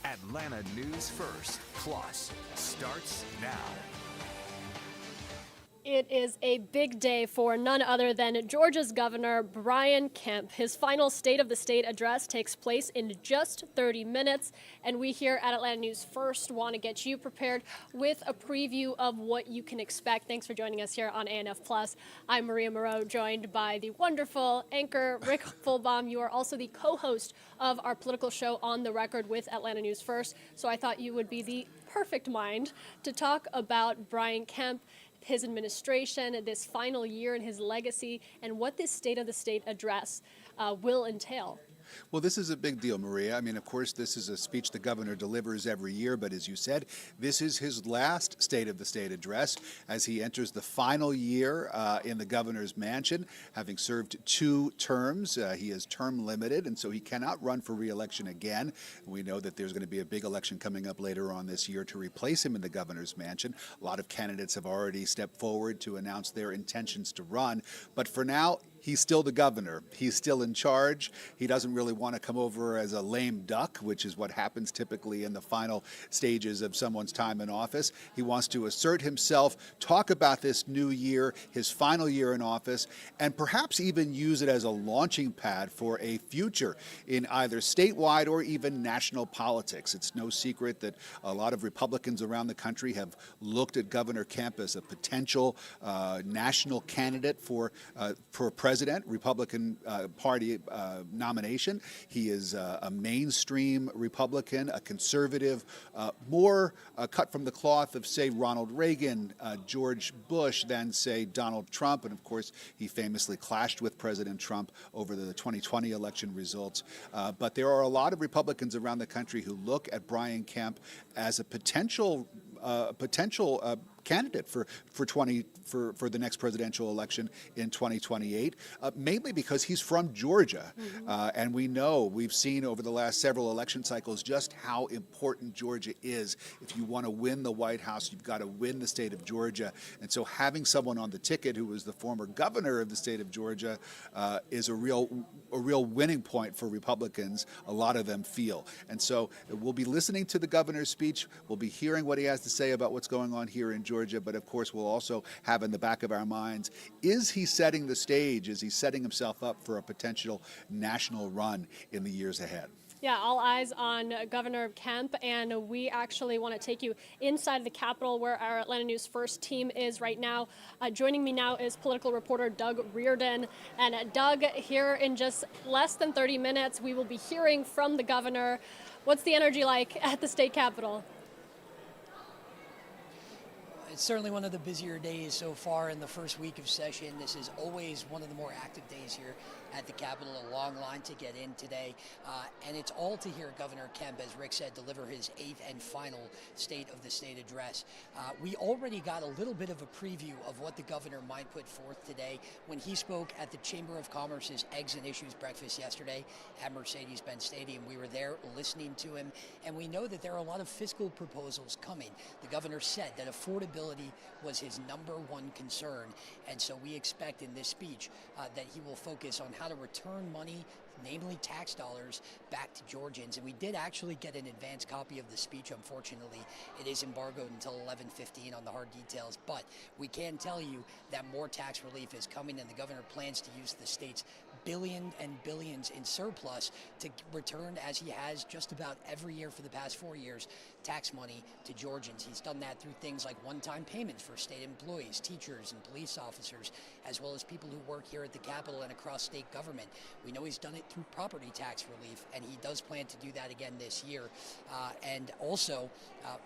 Atlanta News First Plus starts now. It is a big day for none other than Georgia's Governor Brian Kemp. His final State of the State address takes place in just 30 minutes, and we here at Atlanta News First want to get you prepared with a preview of what you can expect. Thanks for joining us here on ANF Plus. I'm Maria Moreau, joined by the wonderful anchor Rick Fulbaum. You are also the co-host of our political show On the Record with Atlanta News First, so I thought you would be the perfect mind to talk about Brian Kemp, his administration, this final year and his legacy, and what this State of the State address will entail. Well, this is a big deal, Maria. I mean, of course, this is a speech the governor delivers every year, but as you said, this is his last State of the State address as he enters the final year in the governor's mansion, having served 2 terms. He is term limited, and so he cannot run for re-election again. We know that there's going to be a big election coming up later on this year to replace him in the governor's mansion. A lot of candidates have already stepped forward to announce their intentions to run, but for now, he's still the governor. He's still in charge. He doesn't really want to come over as a lame duck, which is what happens typically in the final stages of someone's time in office. He wants to assert himself, talk about this new year, his final year in office, and perhaps even use it as a launching pad for a future in either statewide or even national politics. It's no secret that a lot of Republicans around the country have looked at Governor Kemp as a potential national candidate for president, Republican Party nomination. He is a mainstream Republican, a conservative, more cut from the cloth of, say, Ronald Reagan, George Bush, than, say, Donald Trump. And, of course, he famously clashed with President Trump over the 2020 election results. But there are a lot of Republicans around the country who look at Brian Kemp as a potential candidate for the next presidential election in 2028, mainly because he's from Georgia. And we've seen over the last several election cycles just how important Georgia is. If you want to win the White House, you've got to win the state of Georgia. And so having someone on the ticket who was the former governor of the state of Georgia is a real winning point for Republicans, a lot of them feel. And so we'll be listening to the governor's speech. We'll be hearing what he has to say about what's going on here in Georgia. But of course, we'll also have in the back of our minds, is he setting the stage? Is he setting himself up for a potential national run in the years ahead? Yeah, all eyes on Governor Kemp, and we actually want to take you inside the Capitol where our Atlanta News First team is right now. Joining me now is political reporter Doug Reardon. And Doug, here in just less than 30 minutes, we will be hearing from the governor. What's the energy like at the state capitol? It's certainly one of the busier days so far in the first week of session. This is always one of the more active days here at the Capitol. A long line to get in today. And it's all to hear Governor Kemp, as Rick said, deliver his 8th and final State of the State address. We already got a little bit of a preview of what the governor might put forth today when he spoke at the Chamber of Commerce's Eggs and Issues breakfast yesterday at Mercedes-Benz Stadium. We were there listening to him, and we know that there are a lot of fiscal proposals coming. The governor said that affordability was his #1 concern, and so we expect in this speech that he will focus on how to return money, namely tax dollars, back to Georgians. And we did actually get an advance copy of the speech. Unfortunately, it is embargoed until 11:15 on the hard details, but we can tell you that more tax relief is coming, and the governor plans to use the state's billions and billions in surplus to return, as he has just about every year for the past 4 years, tax money to Georgians. He's done that through things like one-time payments for state employees, teachers, and police officers, as well as people who work here at the Capitol and across state government. We know he's done it through property tax relief, and he does plan to do that again this year. And also,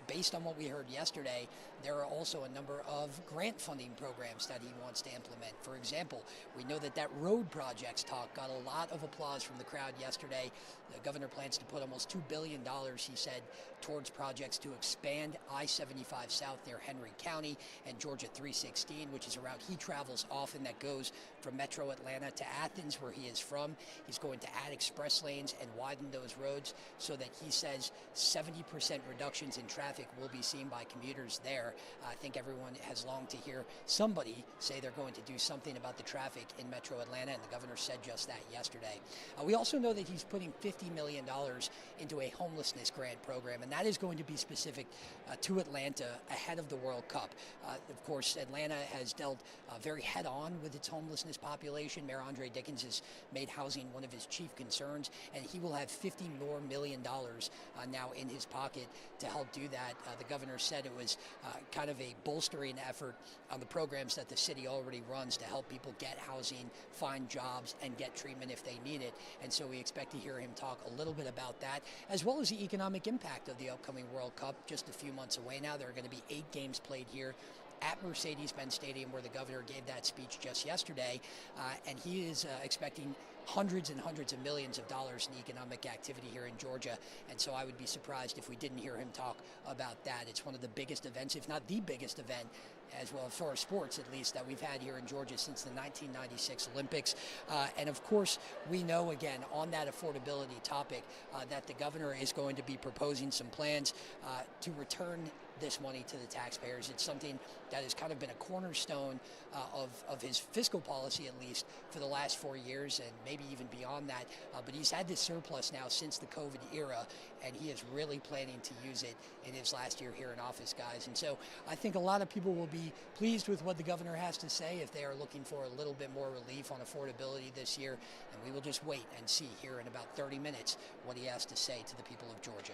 based on what we heard yesterday, there are also a number of grant funding programs that he wants to implement. For example, we know that road projects talk got a lot of applause from the crowd yesterday. The governor plans to put almost $2 billion, he said, towards projects to expand I-75 South near Henry County and Georgia 316, which is a route he travels often that goes from Metro Atlanta to Athens, where he is from. He's going to add express lanes and widen those roads so that he says 70% reductions in traffic will be seen by commuters there. I think everyone has longed to hear somebody say they're going to do something about the traffic in Metro Atlanta, and the governor said just that yesterday. We also know that he's putting $50 million into a homelessness grant program, and that is going to be specific to Atlanta ahead of the World Cup. Of course, Atlanta has dealt very head-on with its homelessness population. Mayor Andre Dickens has made housing one of his chief concerns, and he will have $50 million now in his pocket to help do that. The governor said it was kind of a bolstering effort on the programs that the city already runs to help people get housing, find jobs, and get treatment if they need it. And so we expect to hear him talk a little bit about that, as well as the economic impact of the upcoming World Cup. Just a few months away now. There are going to be 8 games played here at Mercedes-Benz Stadium, where the governor gave that speech just yesterday, and he is expecting hundreds and hundreds of millions of dollars in economic activity here in Georgia, and so I would be surprised if we didn't hear him talk about that. It's one of the biggest events, if not the biggest event, as well for sports at least, that we've had here in Georgia since the 1996 Olympics. And of course, we know again on that affordability topic that the governor is going to be proposing some plans to return this money to the taxpayers. It's something that has kind of been a cornerstone of his fiscal policy, at least for the last 4 years, and maybe even beyond that. But he's had this surplus now since the COVID era, and he is really planning to use it in his last year here in office, guys. And so I think a lot of people will be pleased with what the governor has to say if they are looking for a little bit more relief on affordability this year. And we will just wait and see here in about 30 minutes what he has to say to the people of Georgia.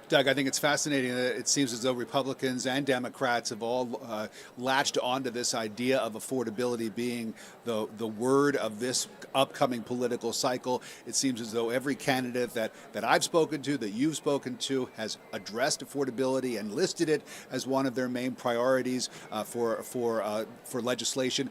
Doug, I think it's fascinating that it seems as though Republicans and Democrats have all latched onto this idea of affordability being the word of this upcoming political cycle. It seems as though every candidate that I've spoken to, that you've spoken to, has addressed affordability and listed it as one of their main priorities for legislation.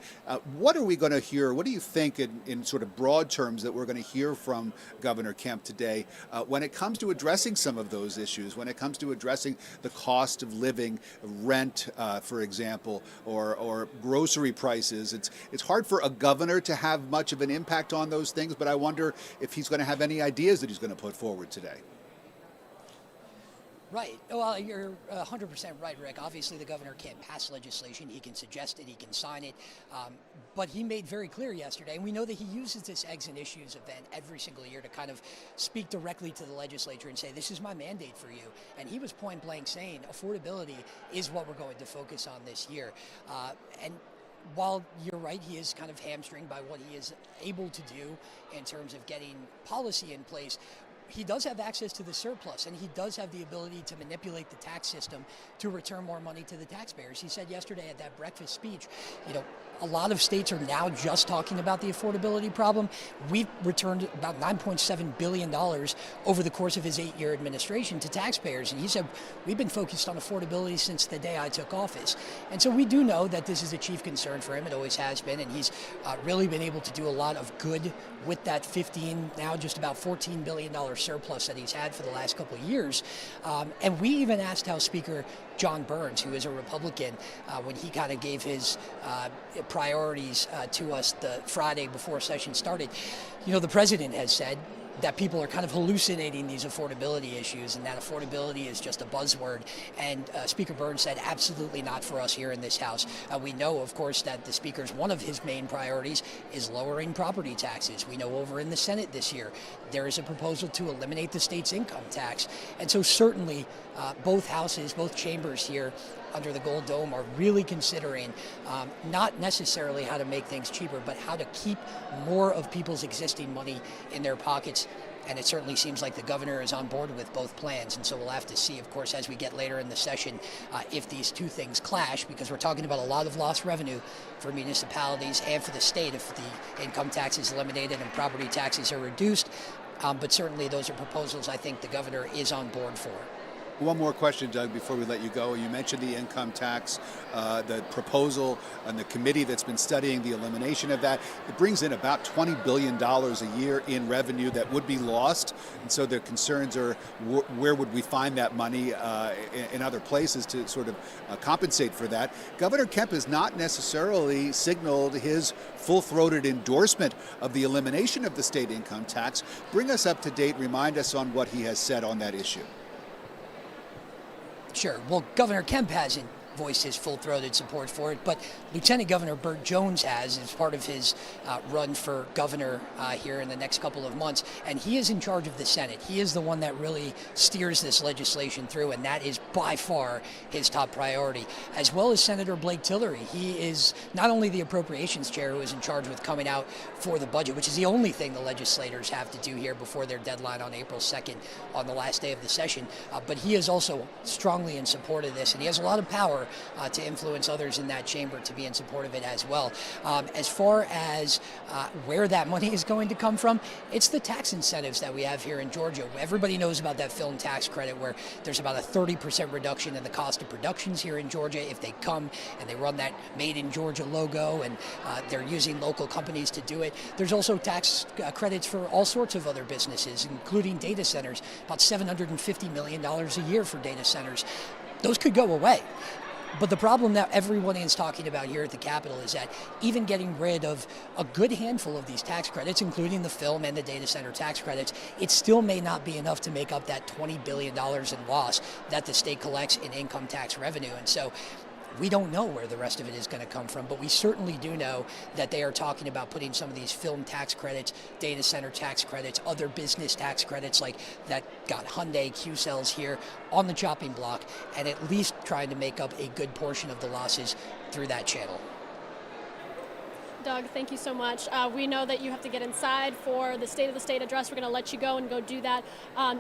What are we going to hear? What do you think in sort of broad terms that we're going to hear from Governor Kemp today when it comes to addressing some of those issues? When it comes to addressing the cost of living, rent, for example, or grocery prices, it's hard for a governor to have much of an impact on those things, but I wonder if he's going to have any ideas that he's going to put forward today. Right. Well, you're 100% right, Rick. Obviously, the governor can't pass legislation. He can suggest it, he can sign it. But he made very clear yesterday, and we know that he uses this Eggs and Issues event every single year to kind of speak directly to the legislature and say, this is my mandate for you. And he was point blank saying affordability is what we're going to focus on this year. And while you're right, he is kind of hamstringed by what he is able to do in terms of getting policy in place. He does have access to the surplus, and he does have the ability to manipulate the tax system to return more money to the taxpayers. He said yesterday at that breakfast speech, a lot of states are now just talking about the affordability problem. We've returned about $9.7 billion over the course of his 8-year administration to taxpayers. And he said, we've been focused on affordability since the day I took office. And so we do know that this is a chief concern for him. It always has been. And he's really been able to do a lot of good with that now just about $14 billion surplus that he's had for the last couple of years. And we even asked House Speaker John Burns, who is a Republican, when he kind of gave his priorities to us the Friday before session started. The president has said that people are kind of hallucinating these affordability issues and that affordability is just a buzzword. And Speaker Burns said, absolutely not for us here in this House. We know, of course, that the Speaker's one of his main priorities is lowering property taxes. We know over in the Senate this year, there is a proposal to eliminate the state's income tax. And so certainly both houses, both chambers here under the Gold Dome are really considering not necessarily how to make things cheaper, but how to keep more of people's existing money in their pockets. And it certainly seems like the governor is on board with both plans. And so we'll have to see, of course, as we get later in the session, if these two things clash, because we're talking about a lot of lost revenue for municipalities and for the state if the income tax is eliminated and property taxes are reduced. But certainly those are proposals I think the governor is on board for. One more question, Doug, before we let you go. You mentioned the income tax, the proposal and the committee that's been studying the elimination of that. It brings in about $20 billion a year in revenue that would be lost. And so the concerns are where would we find that money in other places to sort of compensate for that. Governor Kemp has not necessarily signaled his full-throated endorsement of the elimination of the state income tax. Bring us up to date. Remind us on what he has said on that issue. Sure. Well, Governor Kemp hasn't voiced his full-throated support for it, but Lieutenant Governor Burt Jones has as part of his run for governor here in the next couple of months, and he is in charge of the Senate. He is the one that really steers this legislation through, and that is by far his top priority, as well as Senator Blake Tillery. He is not only the appropriations chair who is in charge with coming out for the budget, which is the only thing the legislators have to do here before their deadline on April 2nd on the last day of the session, but he is also strongly in support of this, and he has a lot of power to influence others in that chamber to be in support of it as well. As far as where that money is going to come from, it's the tax incentives that we have here in Georgia. Everybody knows about that film tax credit where there's about a 30% reduction in the cost of productions here in Georgia if they come and they run that Made in Georgia logo, and they're using local companies to do it. There's also tax credits for all sorts of other businesses, including data centers, about $750 million a year for data centers. Those could go away. But the problem that everyone is talking about here at the Capitol is that even getting rid of a good handful of these tax credits, including the film and the data center tax credits, it still may not be enough to make up that $20 billion in loss that the state collects in income tax revenue. And so we don't know where the rest of it is going to come from, but we certainly do know that they are talking about putting some of these film tax credits, data center tax credits, other business tax credits like that got Hyundai Q-Cells here on the chopping block, and at least trying to make up a good portion of the losses through that channel. Doug, thank you so much. We know that you have to get inside for the State of the State address. We're going to let you go and go do that.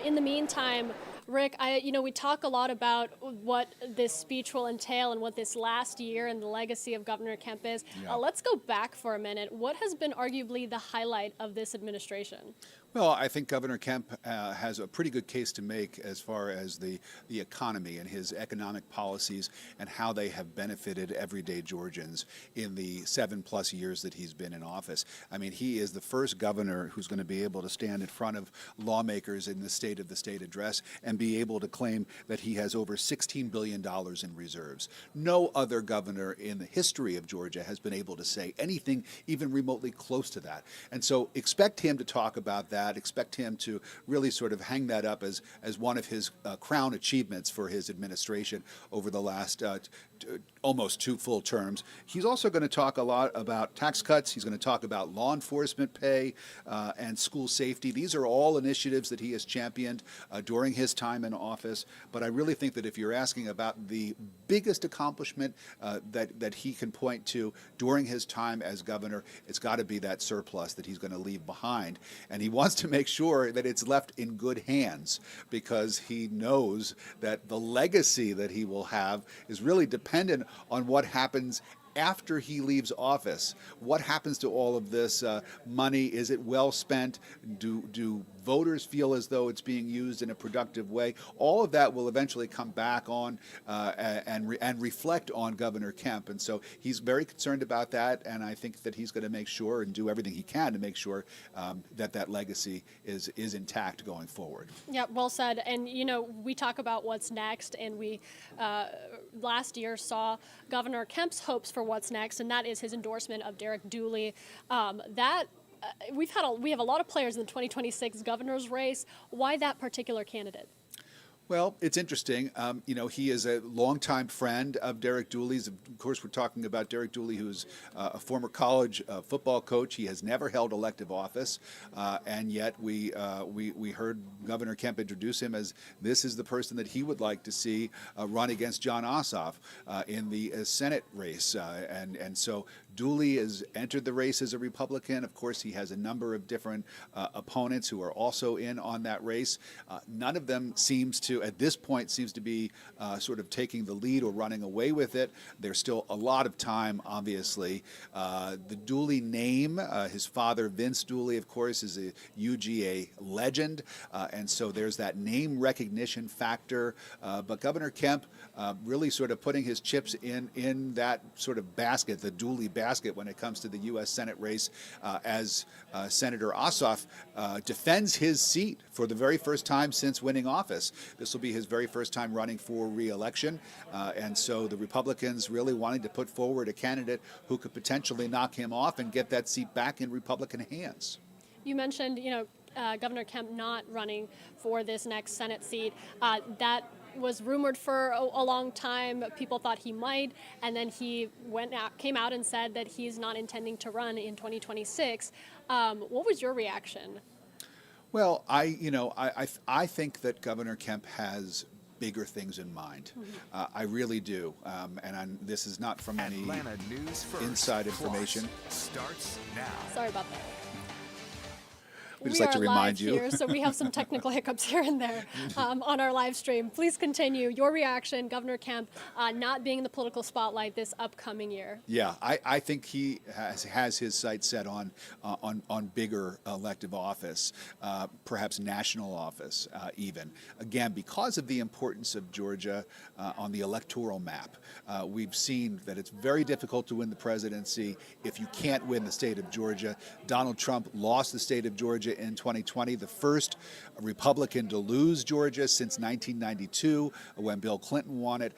In the meantime, Rick, we talk a lot about what this speech will entail and what this last year and the legacy of Governor Kemp is. Yeah. Let's go back for a minute. What has been arguably the highlight of this administration? Well, I think Governor Kemp has a pretty good case to make as far as the economy and his economic policies and how they have benefited everyday Georgians in the 7+ years that he's been in office. I mean, he is the first governor who's going to be able to stand in front of lawmakers in the State of the State address and be able to claim that he has over $16 billion in reserves. No other governor in the history of Georgia has been able to say anything even remotely close to that. And so expect him to talk about that. Expect him to really sort of hang that up as one of his crown achievements for his administration over the last almost 2 full terms. He's also going to talk a lot about tax cuts. He's going to talk about law enforcement pay and school safety. These are all initiatives that he has championed during his time in office. But I really think that if you're asking about the biggest accomplishment that he can point to during his time as governor, it's got to be that surplus that he's going to leave behind. And he wants to make sure that it's left in good hands, because he knows that the legacy that he will have is really dependent on what happens after he leaves office. What happens to all of this money? Is it well spent? Do voters feel as though it's being used in a productive way? All of that will eventually come back on and reflect on Governor Kemp. And so he's very concerned about that, and I think that he's going to make sure and do everything he can to make sure that legacy is intact going forward. Yeah, well said. And, we talk about what's next, and we last year saw Governor Kemp's hopes for what's next, and that is his endorsement of Derek Dooley. We have a lot of players in the 2026 governor's race. Why that particular candidate? Well, it's interesting. He is a longtime friend of Derek Dooley's. Of course, we're talking about Derek Dooley, who's a former college football coach. He has never held elective office, and yet we heard Governor Kemp introduce him as this is the person that he would like to see run against Jon Ossoff in the Senate race. And so Dooley has entered the race as a Republican. Of course, he has a number of different opponents who are also in on that race. None of them seems to, at this point, seems to be sort of taking the lead or running away with it. There's still a lot of time, obviously. The Dooley name, his father, Vince Dooley, of course, is a UGA legend, and so there's that name recognition factor. But Governor Kemp really sort of putting his chips in that sort of basket, the Dooley basket, when it comes to the U.S. Senate race, as Senator Ossoff defends his seat for the very first time since winning office. This will be his very first time running for re-election, and so the Republicans really wanting to put forward a candidate who could potentially knock him off and get that seat back in Republican hands. You mentioned, Governor Kemp not running for this next Senate seat. That was rumored for a long time. People thought he might, and then he came out and said that he's not intending to run in 2026. What was your reaction? Well, I think that Governor Kemp has bigger things in mind. I really do, and this is not from any Atlanta News First inside information. Starts now. Sorry about that. We just like to remind you. Here, so we have some technical hiccups here and there on our live stream. Please continue. Your reaction, Governor Kemp, not being in the political spotlight this upcoming year. Yeah, I think he has his sights set on bigger elective office, perhaps national office even. Again, because of the importance of Georgia on the electoral map, we've seen that it's very difficult to win the presidency if you can't win the state of Georgia. Donald Trump lost the state of Georgia in 2020, the first Republican to lose Georgia since 1992 when Bill Clinton won it.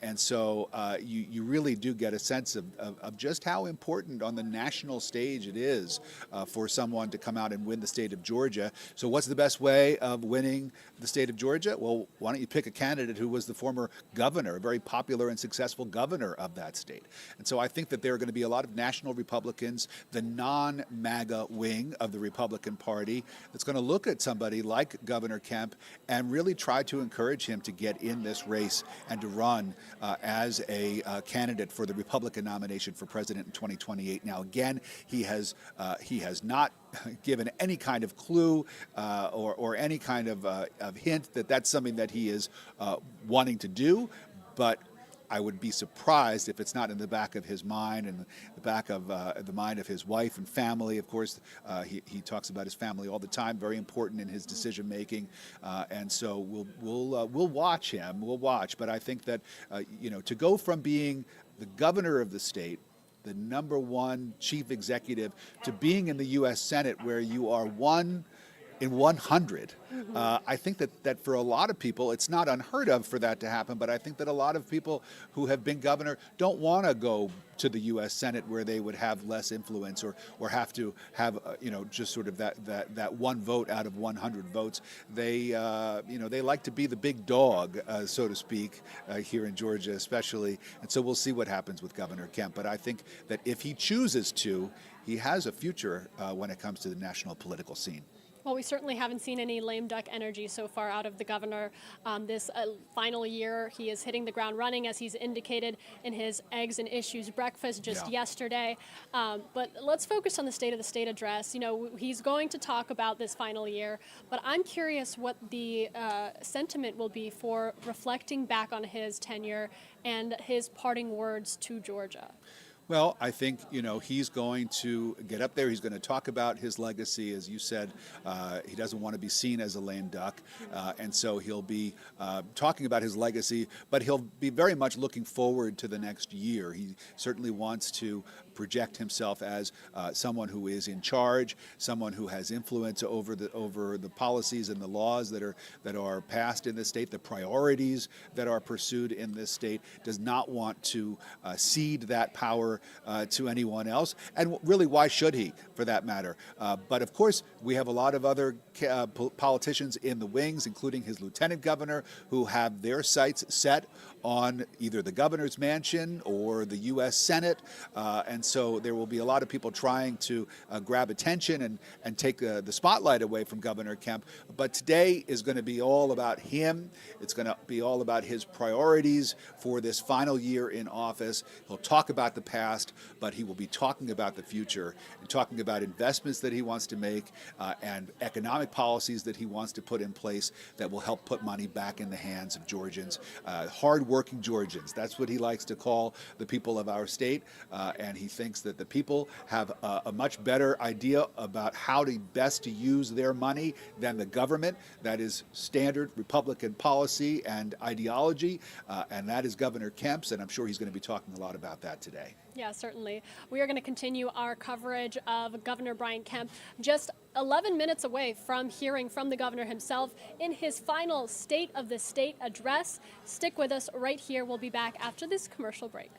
And so you really do get a sense of just how important on the national stage it is for someone to come out and win the state of Georgia. So what's the best way of winning the state of Georgia? Well, why don't you pick a candidate who was the former governor, a very popular and successful governor of that state? And so I think that there are going to be a lot of national Republicans, the non-MAGA wing of the Republican Party, that's going to look at somebody like Governor Kemp and really try to encourage him to get in this race and to run as a candidate for the Republican nomination for president in 2028. Now, again, he has not given any kind of clue or any kind of hint that that's something that he is wanting to do, but I would be surprised if it's not in the back of his mind and the back of the mind of his wife and family. Of course, he talks about his family all the time, very important in his decision making, and so we'll watch him. We'll watch, but I think that to go from being the governor of the state, the number one chief executive, to being in the U.S. Senate, where you are one in 100. I think that for a lot of people, it's not unheard of for that to happen, but I think that a lot of people who have been governor don't want to go to the U.S. Senate where they would have less influence or have to have, just sort of that one vote out of 100 votes. They like to be the big dog, so to speak, here in Georgia especially. And so we'll see what happens with Governor Kemp. But I think that if he chooses to, he has a future when it comes to the national political scene. Well, we certainly haven't seen any lame duck energy so far out of the governor this final year. He is hitting the ground running, as he's indicated in his Eggs and Issues breakfast just yesterday. But let's focus on the State of the State address. He's going to talk about this final year, but I'm curious what the sentiment will be for reflecting back on his tenure and his parting words to Georgia. Well, I think, he's going to get up there. He's going to talk about his legacy. As you said, he doesn't want to be seen as a lame duck. And so he'll be talking about his legacy, but he'll be very much looking forward to the next year. He certainly wants to project himself as someone who is in charge, someone who has influence over the policies and the laws that are passed in this state, the priorities that are pursued in this state, does not want to cede that power to anyone else. And really, why should he, for that matter? But of course, We have a lot of other politicians in the wings, including his lieutenant governor, who have their sights set on either the governor's mansion or the U.S. Senate. And so there will be a lot of people trying to grab attention and take the spotlight away from Governor Kemp. But today is going to be all about him. It's going to be all about his priorities for this final year in office. He'll talk about the past, but he will be talking about the future and talking about investments that he wants to make and economic policies that he wants to put in place that will help put money back in the hands of Georgians, hard-working Georgians. That's what he likes to call the people of our state, and he thinks that the people have a much better idea about how to best to use their money than the government. That is standard Republican policy and ideology, and that is Governor Kemp's, and I'm sure he's going to be talking a lot about that today. Yeah, certainly. We are going to continue our coverage of Governor Brian Kemp just 11 minutes away from hearing from the governor himself in his final State of the State address. Stick with us right here. We'll be back after this commercial break.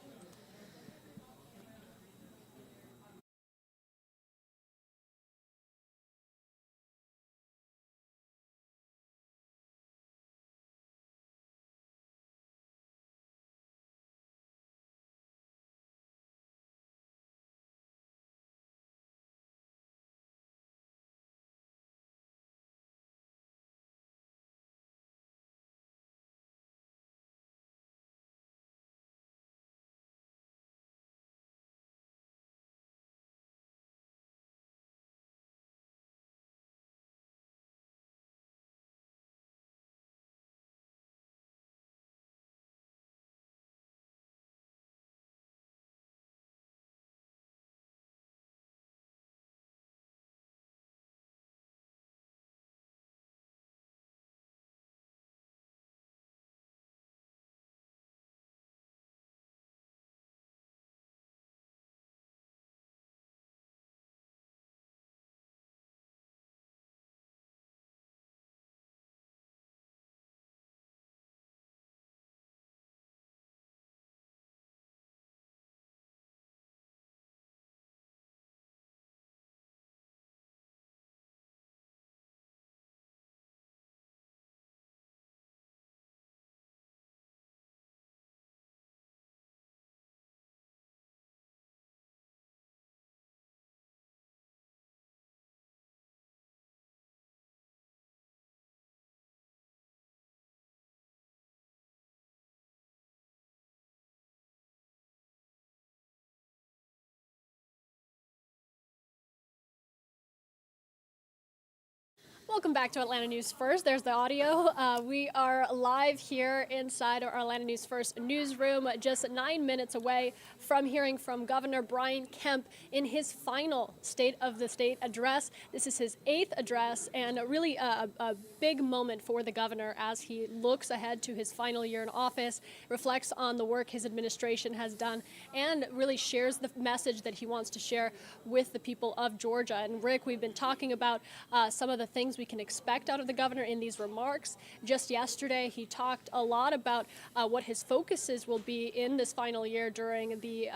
Welcome back to Atlanta News First. There's the audio. We are live here inside our Atlanta News First newsroom, just 9 minutes away from hearing from Governor Brian Kemp in his final State of the State address. This is his 8th address and really a big moment for the governor as he looks ahead to his final year in office, reflects on the work his administration has done, and really shares the message that he wants to share with the people of Georgia. And Rick, we've been talking about some of the things we can expect out of the governor in these remarks. Just yesterday, he talked a lot about what his focuses will be in this final year during the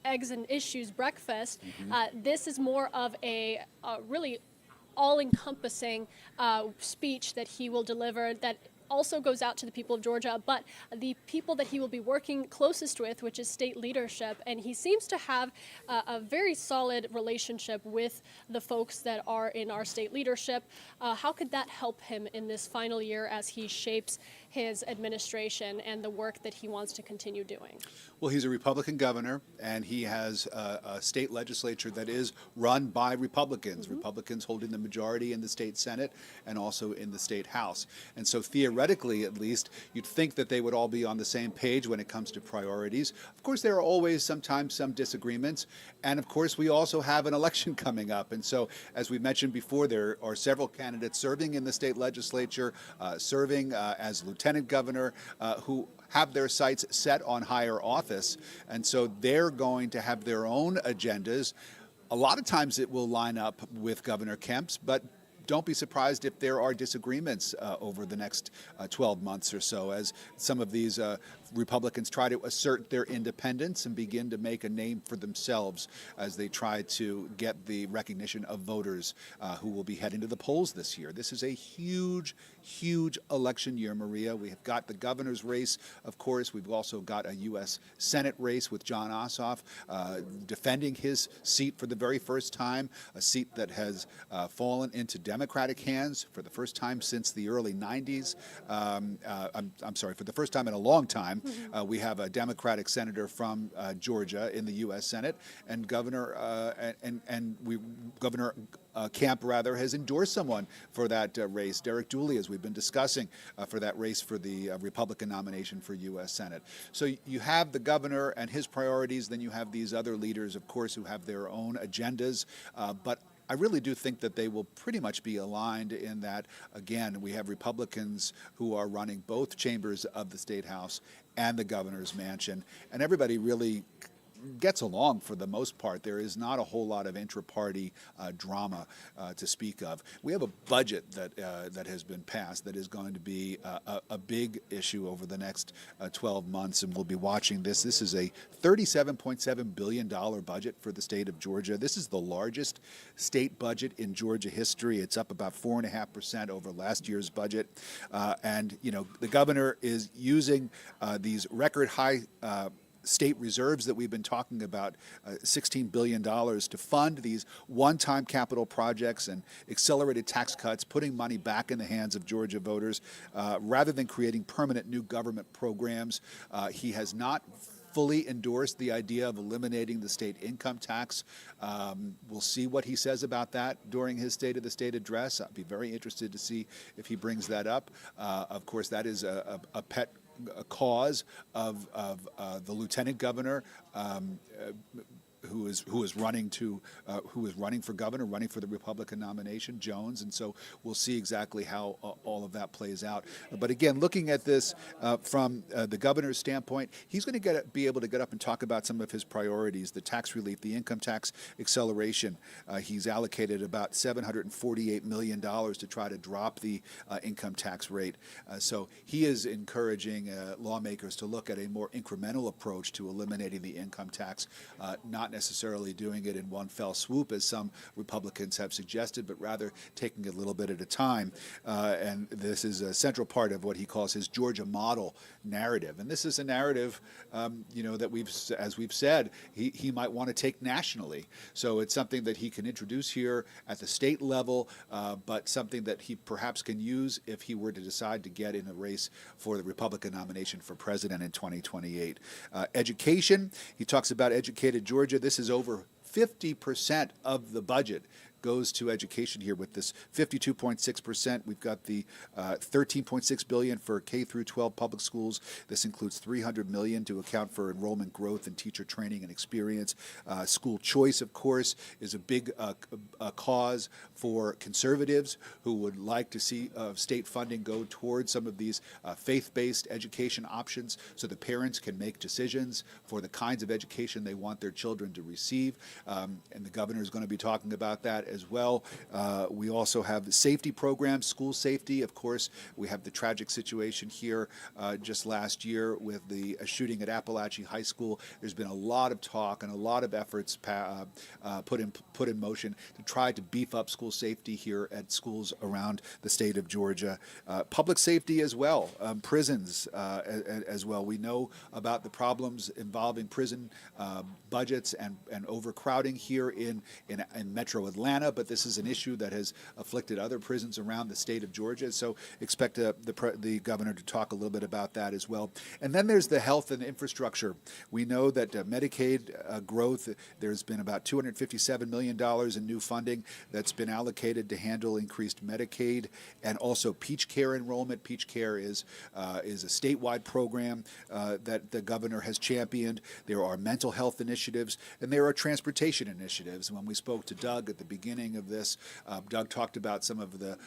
Eggs and Issues breakfast. This is more of a really all-encompassing speech that he will deliver that also goes out to the people of Georgia, but the people that he will be working closest with, which is state leadership. And he seems to have a very solid relationship with the folks that are in our state leadership. How could that help him in this final year as he shapes his administration and the work that he wants to continue doing? Well, he's a Republican governor, and he has a state legislature that is run by Republicans, Republicans holding the majority in the state Senate and also in the state House. And so theoretically, at least, you'd think that they would all be on the same page when it comes to priorities. Of course, there are always sometimes some disagreements. And of course, we also have an election coming up. And so, as we mentioned before, there are several candidates serving in the state legislature, serving as lieutenant governor, who have their sights set on higher office. And so they're going to have their own agendas. A lot of times it will line up with Governor Kemp's, but don't be surprised if there are disagreements over the next 12 months or so, as some of these Republicans try to assert their independence and begin to make a name for themselves as they try to get the recognition of voters who will be heading to the polls this year. This is a huge, huge election year, Maria. We have got the governor's race, of course. We've also got a U.S. Senate race with Jon Ossoff defending his seat for the very first time, a seat that has fallen into Democratic hands for the first time since the early 90s. I'm sorry, for the first time in a long time. We have a Democratic senator from Georgia in the U.S. Senate, and Governor Kemp, rather, has endorsed someone for that race, Derek Dooley, as we've been discussing, for that race for the Republican nomination for U.S. Senate. So you have the governor and his priorities, then you have these other leaders, of course, who have their own agendas, but I really do think that they will pretty much be aligned in that, again, we have Republicans who are running both chambers of the State House and the governor's mansion, and everybody really gets along for the most part. There is not a whole lot of intra-party drama to speak of. We have a budget that has been passed that is going to be a big issue over the next 12 months, and we'll be watching this. This is a $37.7 billion budget for the state of Georgia. This is the largest state budget in Georgia history. It's up about 4.5% over last year's budget. And, you know, the governor is using these record high state reserves that we've been talking about, $16 billion to fund these one-time capital projects and accelerated tax cuts, putting money back in the hands of Georgia voters, rather than creating permanent new government programs. He has not fully endorsed the idea of eliminating the state income tax. We'll see what he says about that during his State of the State address. I'd be very interested to see if he brings that up. Of course, that is a pet cause of the lieutenant governor who is running for governor, running for the Republican nomination, Jones, and so we'll see exactly how all of that plays out. But again, looking at this from the governor's standpoint, he's going to be able to get up and talk about some of his priorities: the tax relief, the income tax acceleration. He's allocated about $748 million to try to drop the income tax rate. So he is encouraging lawmakers to look at a more incremental approach to eliminating the income tax, not necessarily doing it in one fell swoop, as some Republicans have suggested, but rather taking it a little bit at a time. And this is a central part of what he calls his Georgia model narrative. And this is a narrative, that as we've said, he might want to take nationally. So it's something that he can introduce here at the state level, but something that he perhaps can use if he were to decide to get in a race for the Republican nomination for president in 2028. Education, he talks about educated Georgia. This is over 50% of the budget goes to education here with this 52.6%. We've got the $13.6 billion for K through 12 public schools. This includes $300 million to account for enrollment growth and teacher training and experience. School choice, of course, is a big cause for conservatives who would like to see state funding go towards some of these faith-based education options so the parents can make decisions for the kinds of education they want their children to receive. And the governor is going to be talking about that as well. We also have the safety programs, school safety. Of course, we have the tragic situation here just last year with the shooting at Appalachia High School. There's been a lot of talk and a lot of efforts put in motion to try to beef up school safety here at schools around the state of Georgia. Public safety as well, prisons as well. We know about the problems involving prison budgets and overcrowding here in Metro Atlanta, but this is an issue that has afflicted other prisons around the state of Georgia. So expect the governor to talk a little bit about that as well. And then there's the health and infrastructure. We know that Medicaid growth, there's been about $257 million in new funding that's been allocated to handle increased Medicaid and also Peach Care enrollment. Peach Care is a statewide program that the governor has championed. There are mental health initiatives, and there are transportation initiatives. When we spoke to Doug at the beginning of this, Doug talked about some of the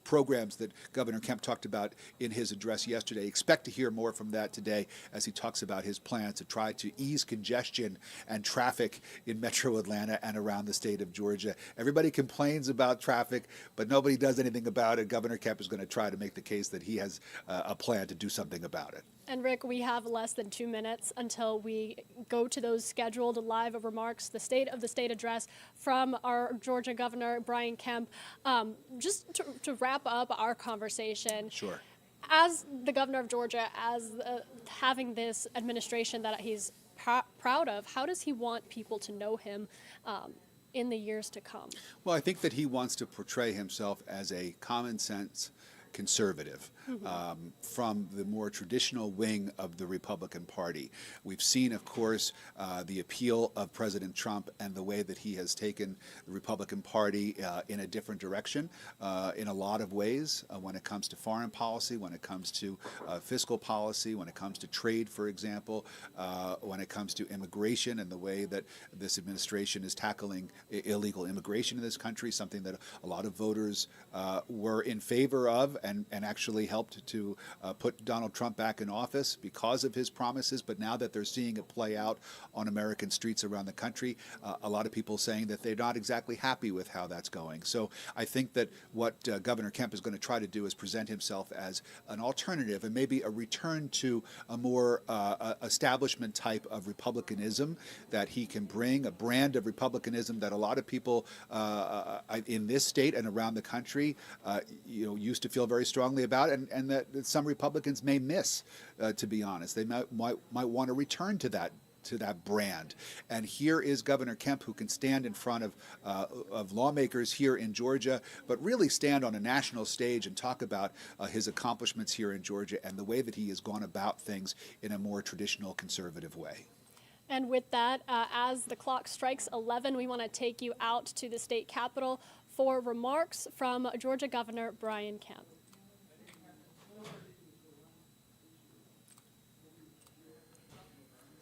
programs that Governor Kemp talked about in his address yesterday. Expect to hear more from that today as he talks about his plans to try to ease congestion and traffic in Metro Atlanta and around the state of Georgia. Everybody complains about traffic, but nobody does anything about it. Governor Kemp is going to try to make the case that he has a plan to do something about it. And Rick, we have less than 2 minutes until we go to those scheduled live remarks, the State of the State address from our Georgia Governor, Brian Kemp. Just to wrap up our conversation. Sure. As the governor of Georgia, as having this administration that he's proud of, how does he want people to know him in the years to come? Well, I think that he wants to portray himself as a common sense conservative from the more traditional wing of the Republican Party. We've seen, of course, the appeal of President Trump and the way that he has taken the Republican Party in a different direction in a lot of ways when it comes to foreign policy, when it comes to fiscal policy, when it comes to trade, for example, when it comes to immigration and the way that this administration is tackling illegal immigration in this country, something that a lot of voters were in favor of and actually helped to put Donald Trump back in office because of his promises. But now that they're seeing it play out on American streets around the country, a lot of people saying that they're not exactly happy with how that's going. So I think that what Governor Kemp is going to try to do is present himself as an alternative and maybe a return to a more establishment type of republicanism that he can bring, a brand of republicanism that a lot of people in this state and around the country used to feel very strongly about, and that some Republicans may miss, to be honest. They might want to return to that brand. And here is Governor Kemp, who can stand in front of lawmakers here in Georgia, but really stand on a national stage and talk about his accomplishments here in Georgia and the way that he has gone about things in a more traditional conservative way. And with that, as the clock strikes 11, we want to take you out to the state capitol for remarks from Georgia Governor Brian Kemp.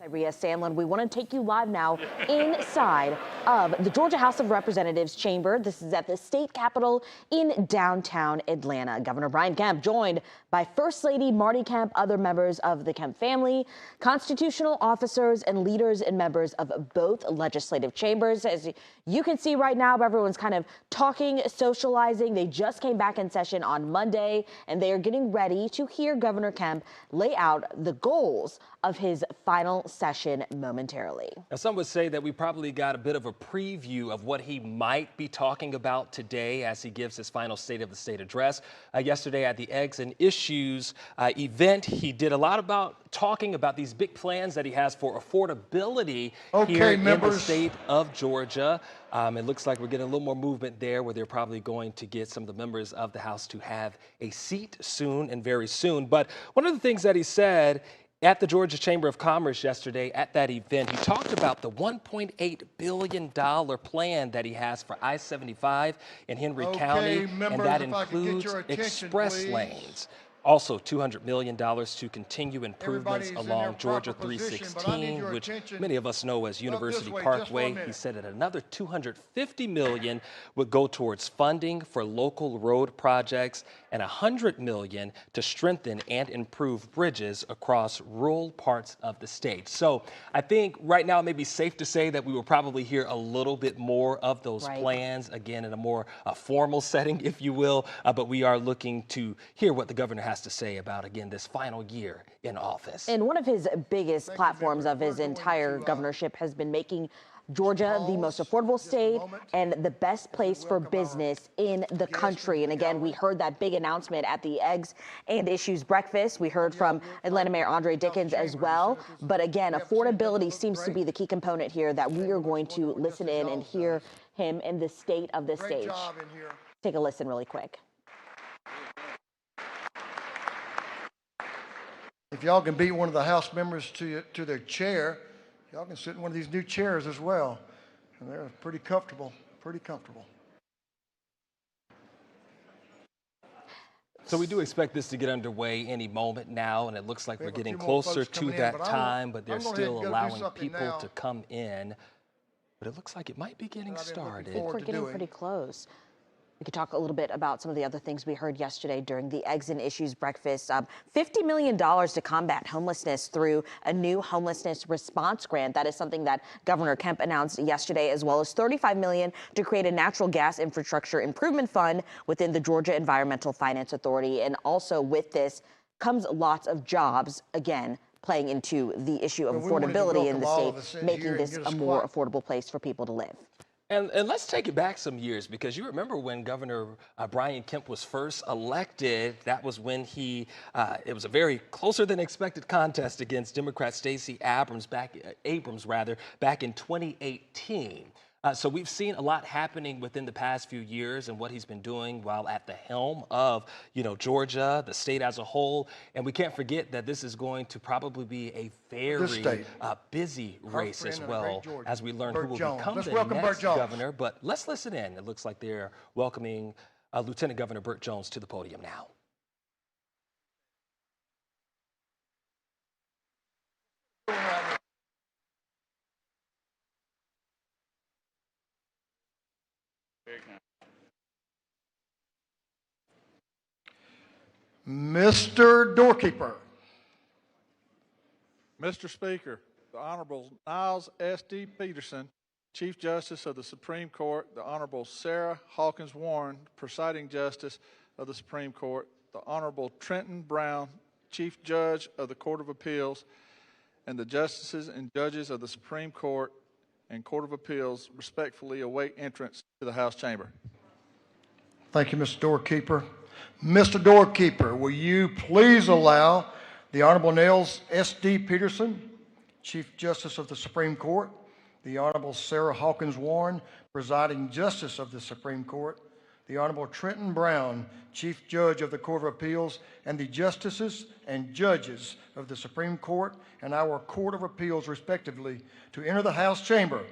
Rhea Sandlin, we want to take you live now inside of the Georgia House of Representatives chamber. This is at the state capitol in downtown Atlanta. Governor Brian Kemp joined by First Lady Marty Kemp, other members of the Kemp family, constitutional officers, and leaders and members of both legislative chambers. As you can see right now, everyone's kind of talking, socializing. They just came back in session on Monday, and they are getting ready to hear Governor Kemp lay out the goals of his final session momentarily. Now, some would say that we probably got a bit of a preview of what he might be talking about today as he gives his final State of the State address. Yesterday at the Eggs and Issues event, he did a lot about talking about these big plans that he has for affordability here in the state of Georgia. It looks like we're getting a little more movement there, where they're probably going to get some of the members of the House to have a seat soon and very soon. But one of the things that he said at the Georgia Chamber of Commerce yesterday at that event, he talked about the $1.8 billion plan that he has for I-75 in Henry County, and that includes express lanes. Also, $200 million to continue improvements along Georgia 316, which many of us know as University Parkway. He said that another $250 million would go towards funding for local road projects and $100 million to strengthen and improve bridges across rural parts of the state. So I think right now it may be safe to say that we will probably hear a little bit more of those plans, again, in a more formal setting, if you will, but we are looking to hear what the governor has to say about, again, this final year in office. And one of his biggest platforms of his entire governorship has been making Georgia the most affordable state and the best place for business in the country. And again, we heard that big announcement at the Eggs and Issues breakfast. We heard from Atlanta Mayor Andre Dickens as well. But again, affordability seems to be the key component here that we are going to listen in and hear him in the state of the stage. Take a listen really quick. If y'all can beat one of the House members to their chair, y'all can sit in one of these new chairs as well. And they're pretty comfortable, So we do expect this to get underway any moment now, and it looks like we're getting closer to that time, but they're still allowing people to come in. But it looks like it might be getting started. We're getting pretty close. We could talk a little bit about some of the other things we heard yesterday during the Eggs and Issues breakfast. $50 million to combat homelessness through a new homelessness response grant. That is something that Governor Kemp announced yesterday, as well as $35 million to create a natural gas infrastructure improvement fund within the Georgia Environmental Finance Authority. And also with this comes lots of jobs, again, playing into the issue of affordability in the state, making this a more affordable place for people to live. And let's take it back some years, because you remember when Governor Brian Kemp was first elected. That was when it was a very closer than expected contest against Democrat Stacey Abrams back in 2018. So we've seen a lot happening within the past few years and what he's been doing while at the helm of, Georgia, the state as a whole. And we can't forget that this is going to probably be a very busy race as well, as we learn who will become the next governor. But let's listen in. It looks like they're welcoming Lieutenant Governor Burt Jones to the podium now. Mr. Doorkeeper. Mr. Speaker, the Honorable Niles S.D. Peterson, Chief Justice of the Supreme Court, the Honorable Sarah Hawkins Warren, Presiding Justice of the Supreme Court, the Honorable Trenton Brown, Chief Judge of the Court of Appeals, and the Justices and Judges of the Supreme Court and Court of Appeals respectfully await entrance to the House chamber. Thank you, Mr. Doorkeeper. Mr. Doorkeeper, will you please allow the Honorable Niles S.D. Peterson, Chief Justice of the Supreme Court, the Honorable Sarah Hawkins Warren, Presiding Justice of the Supreme Court, the Honorable Trenton Brown, Chief Judge of the Court of Appeals, and the Justices and Judges of the Supreme Court and our Court of Appeals, respectively, to enter the House chamber,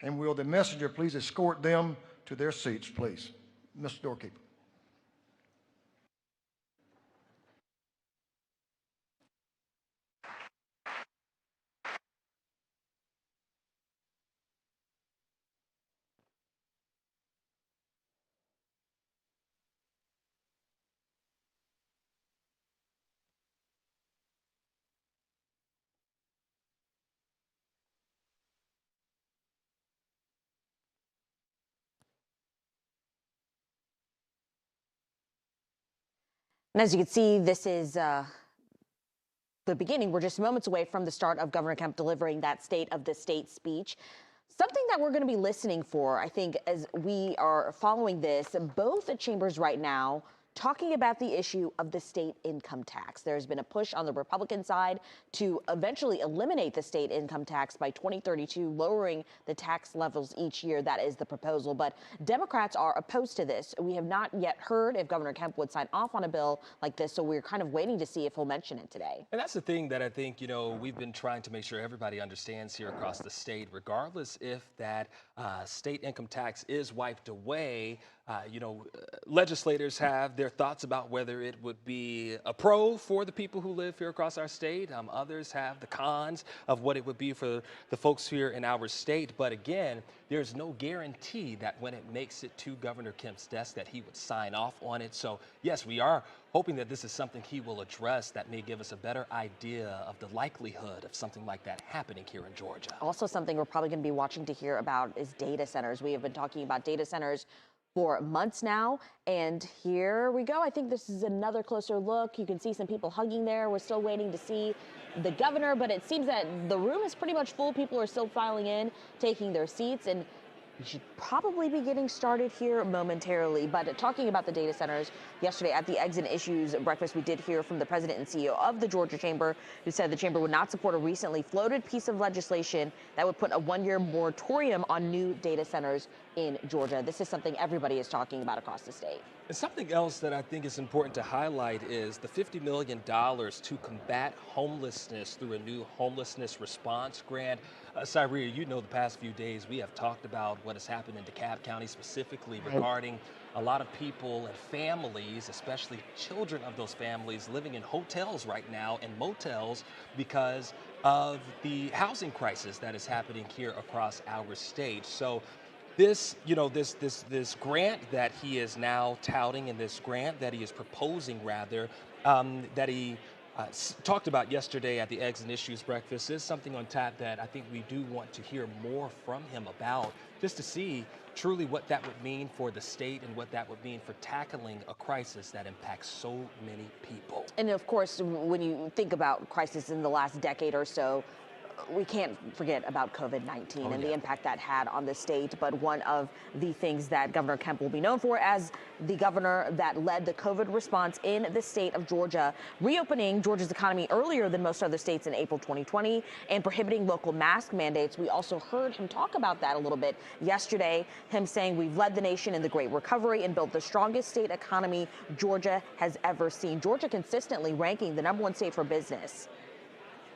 and will the messenger please escort them to their seats, please. Mr. Doorkeeper. And as you can see, this is the beginning. We're just moments away from the start of Governor Kemp delivering that State of the State speech. Something that we're going to be listening for, I think, as we are following this, both chambers right now talking about the issue of the state income tax. There's been a push on the Republican side to eventually eliminate the state income tax by 2032, lowering the tax levels each year. That is the proposal. But Democrats are opposed to this. We have not yet heard if Governor Kemp would sign off on a bill like this, so we're kind of waiting to see if he'll mention it today. And that's the thing that I think, we've been trying to make sure everybody understands here across the state, regardless if that state income tax is wiped away. Legislators have their thoughts about whether it would be a pro for the people who live here across our state. Others have the cons of what it would be for the folks here in our state. But again, there's no guarantee that when it makes it to Governor Kemp's desk that he would sign off on it. So yes, we are hoping that this is something he will address that may give us a better idea of the likelihood of something like that happening here in Georgia. Also, something we're probably going to be watching to hear about is data centers. We have been talking about data centers for months now, and here we go. I think this is another closer look. You can see some people hugging there. We're still waiting to see the governor, but it seems that the room is pretty much full. People are still filing in, taking their seats, and we should probably be getting started here momentarily. But talking about the data centers, yesterday at the Eggs and Issues breakfast, we did hear from the president and CEO of the Georgia Chamber, who said the chamber would not support a recently floated piece of legislation that would put a one-year moratorium on new data centers in Georgia. This is something everybody is talking about across the state. And something else that I think is important to highlight is the $50 million to combat homelessness through a new homelessness response grant. Cyria, the past few days we have talked about what has happened in DeKalb County specifically regarding a lot of people and families, especially children of those families, living in hotels right now and motels because of the housing crisis that is happening here across our state. So this, this grant that he is now touting, and this grant that he is proposing, rather, that he talked about yesterday at the Eggs and Issues breakfast, is something on tap that I think we do want to hear more from him about, just to see truly what that would mean for the state and what that would mean for tackling a crisis that impacts so many people. And of course, when you think about crisis in the last decade or so, we can't forget about COVID-19 and the impact that had on the state. But one of the things that Governor Kemp will be known for as the governor that led the COVID response in the state of Georgia, reopening Georgia's economy earlier than most other states in April 2020 and prohibiting local mask mandates. We also heard him talk about that a little bit yesterday, him saying we've led the nation in the Great Recovery and built the strongest state economy Georgia has ever seen. Georgia consistently ranking the #1 state for business.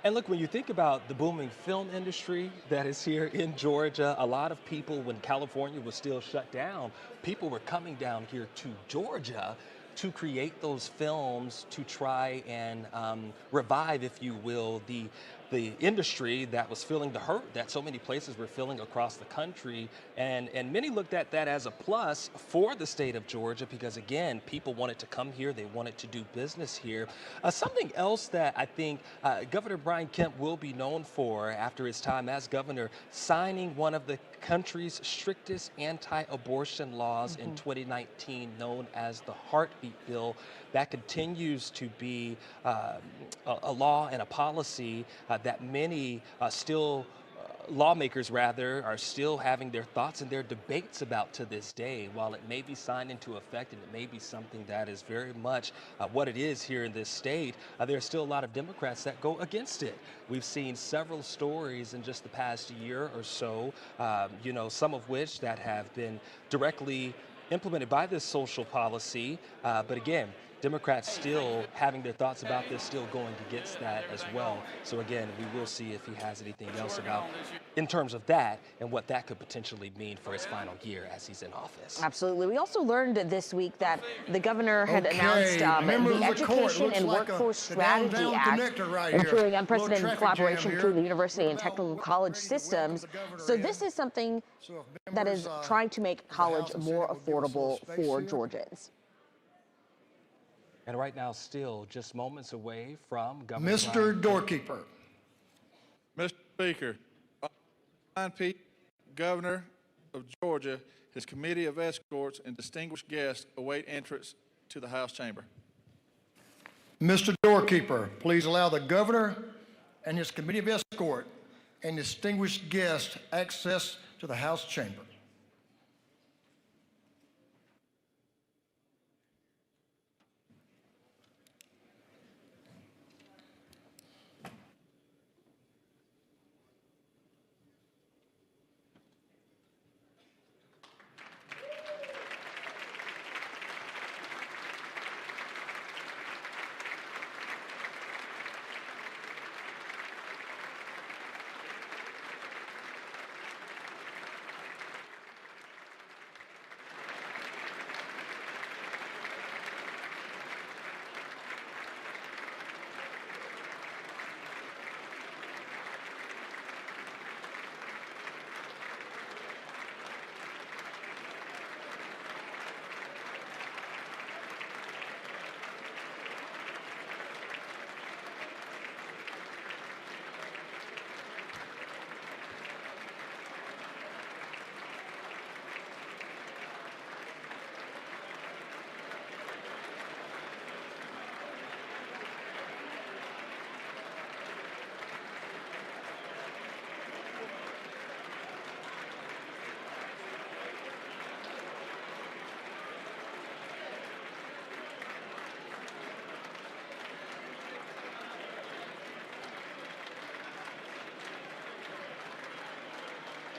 And look, when you think about the booming film industry that is here in Georgia, a lot of people, when California was still shut down, people were coming down here to Georgia to create those films, to try and revive, if you will, the industry that was feeling the hurt that so many places were feeling across the country. And many looked at that as a plus for the state of Georgia because, again, people wanted to come here. They wanted to do business here. Something else that I think Governor Brian Kemp will be known for after his time as governor, signing one of the country's strictest anti-abortion laws in 2019, known as the Heartbeat Bill. That continues to be a law and a policy that many lawmakers rather are still having their thoughts and their debates about to this day. While it may be signed into effect and it may be something that is very much what it is here in this state, there are still a lot of Democrats that go against it. We've seen several stories in just the past year or so, some of which that have been directly implemented by this social policy, but again, Democrats still having their thoughts about this, still going against that as well. So again, we will see if he has anything else about in terms of that and what that could potentially mean for his final year as he's in office. Absolutely. We also learned this week that the governor had announced the Education and Workforce Strategy Act, ensuring unprecedented collaboration through the university and technical college systems. So this is something that is trying to make college more affordable for Georgians. And right now, still just moments away from Governor Mr. Doorkeeper. Mr. Speaker, Brian P., Governor of Georgia, his committee of escorts and distinguished guests await entrance to the House chamber. Mr. Doorkeeper, please allow the governor and his committee of escort and distinguished guests access to the House chamber.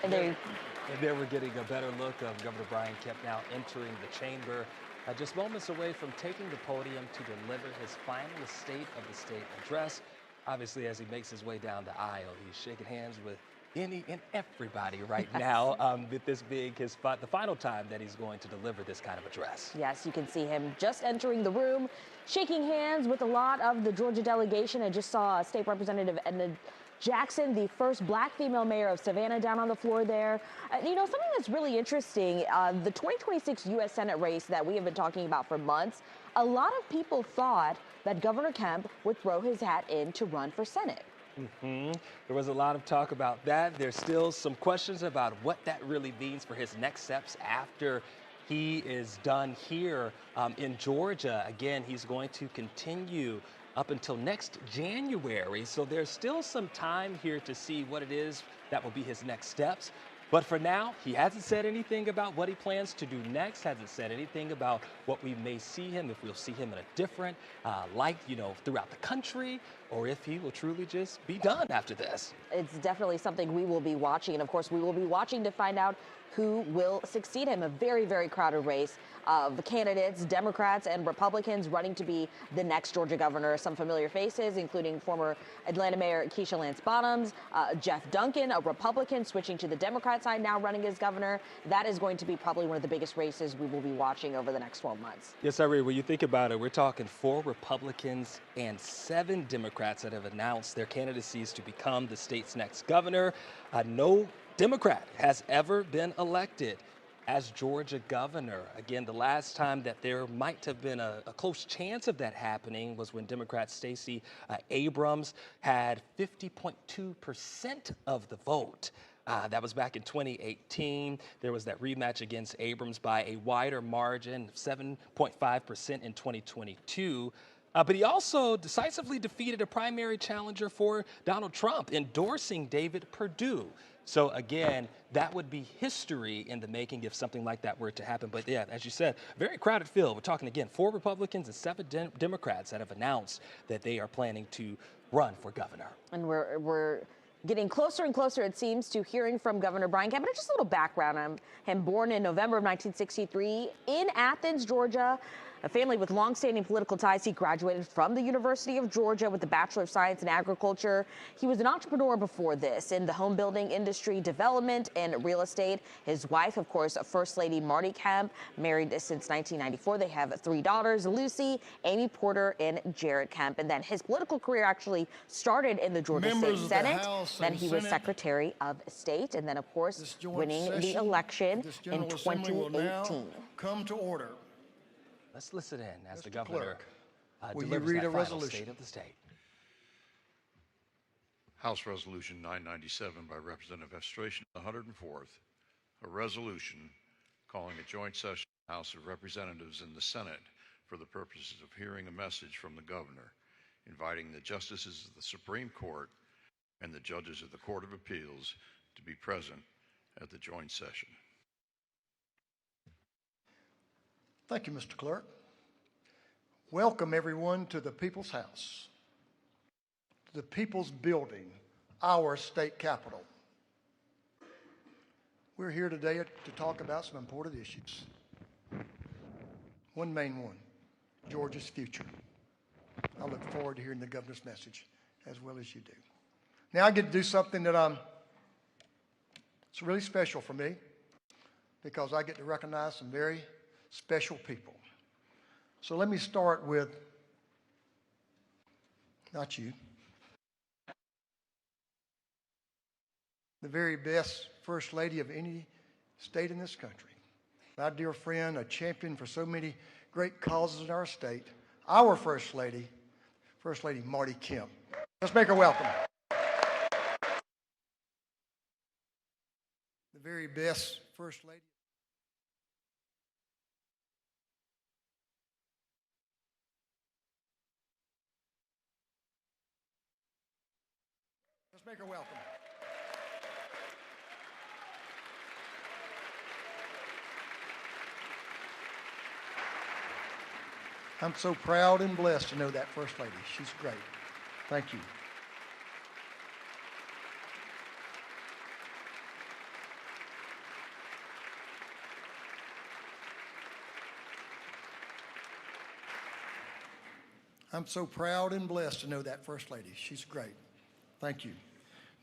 And there we're getting a better look of Governor Brian Kemp now entering the chamber, just moments away from taking the podium to deliver his final State of the State address. Obviously, as he makes his way down the aisle, he's shaking hands with any and everybody right now, with this being the final time that he's going to deliver this kind of address. Yes, you can see him just entering the room, shaking hands with a lot of the Georgia delegation. I just saw State Representative Edna Jackson, the first black female mayor of Savannah, down on the floor there. You know, something that's really interesting, the 2026 U.S. Senate race that we have been talking about for months, a lot of people thought that Governor Kemp would throw his hat in to run for Senate. There was a lot of talk about that. There's still some questions about what that really means for his next steps after he is done here in Georgia. Again, he's going to continue up until next January. So there's still some time here to see what it is that will be his next steps. But for now, he hasn't said anything about what he plans to do next, hasn't said anything about what we may see him, if we'll see him in a different light, you know, throughout the country, or if he will truly just be done after this. It's definitely something we will be watching. And of course, we will be watching to find out who will succeed him. A very, very crowded race of candidates, Democrats and Republicans running to be the next Georgia governor. Some familiar faces, including former Atlanta Mayor Keisha Lance Bottoms, Jeff Duncan, a Republican switching to the Democrat side, now running as governor. That is going to be probably one of the biggest races we will be watching over the next 12 months. Yes, Irene, when you think about it, we're talking 4 Republicans and 7 Democrats that have announced their candidacies to become the state's next governor. No Democrat has ever been elected as Georgia governor. Again, the last time that there might have been a close chance of that happening was when Democrat Stacey Abrams had 50.2% of the vote. That was back in 2018. There was that rematch against Abrams by a wider margin, 7.5% in 2022. But he also decisively defeated a primary challenger for Donald Trump, endorsing David Perdue. So again, that would be history in the making if something like that were to happen. But yeah, as you said, very crowded field. We're talking again, 4 Republicans and 7 Democrats that have announced that they are planning to run for governor. And we're getting closer and closer, it seems, to hearing from Governor Brian Kemp. But just a little background on him. Born in November of 1963 in Athens, Georgia. A family with long-standing political ties. He graduated from the University of Georgia with a Bachelor of Science in Agriculture. He was an entrepreneur before this in the home building industry, development, and real estate. His wife, of course, First Lady Marty Kemp, married since 1994. They have 3 daughters, Lucy, Amy Porter, and Jared Kemp. And then his political career actually started in the Georgia State Senate. Then he was Secretary of State, and then, of course, winning the election in 2018. Come to order. Let's listen in as Mr. the governor will you delivers read that a final resolution? state of the state. House Resolution 997 by Representative Estration, the 104th, a resolution calling a joint session of the House of Representatives and the Senate for the purposes of hearing a message from the governor, inviting the justices of the Supreme Court and the judges of the Court of Appeals to be present at the joint session. Thank you, Mr. Clerk. Welcome, everyone, to the People's House, the People's Building, our state capitol. We're here today to talk about some important issues. One main one, Georgia's future. I look forward to hearing the governor's message as well as you do. Now I get to do something that it's really special for me because I get to recognize some very special people. So let me start with, not you, the very best First Lady of any state in this country. My dear friend, a champion for so many great causes in our state, our First Lady Marty Kemp. Let's make her welcome. The very best First Lady. Let's make her welcome. I'm so proud and blessed to know that First Lady. She's great. Thank you. I'm so proud and blessed to know that First Lady. She's great. Thank you.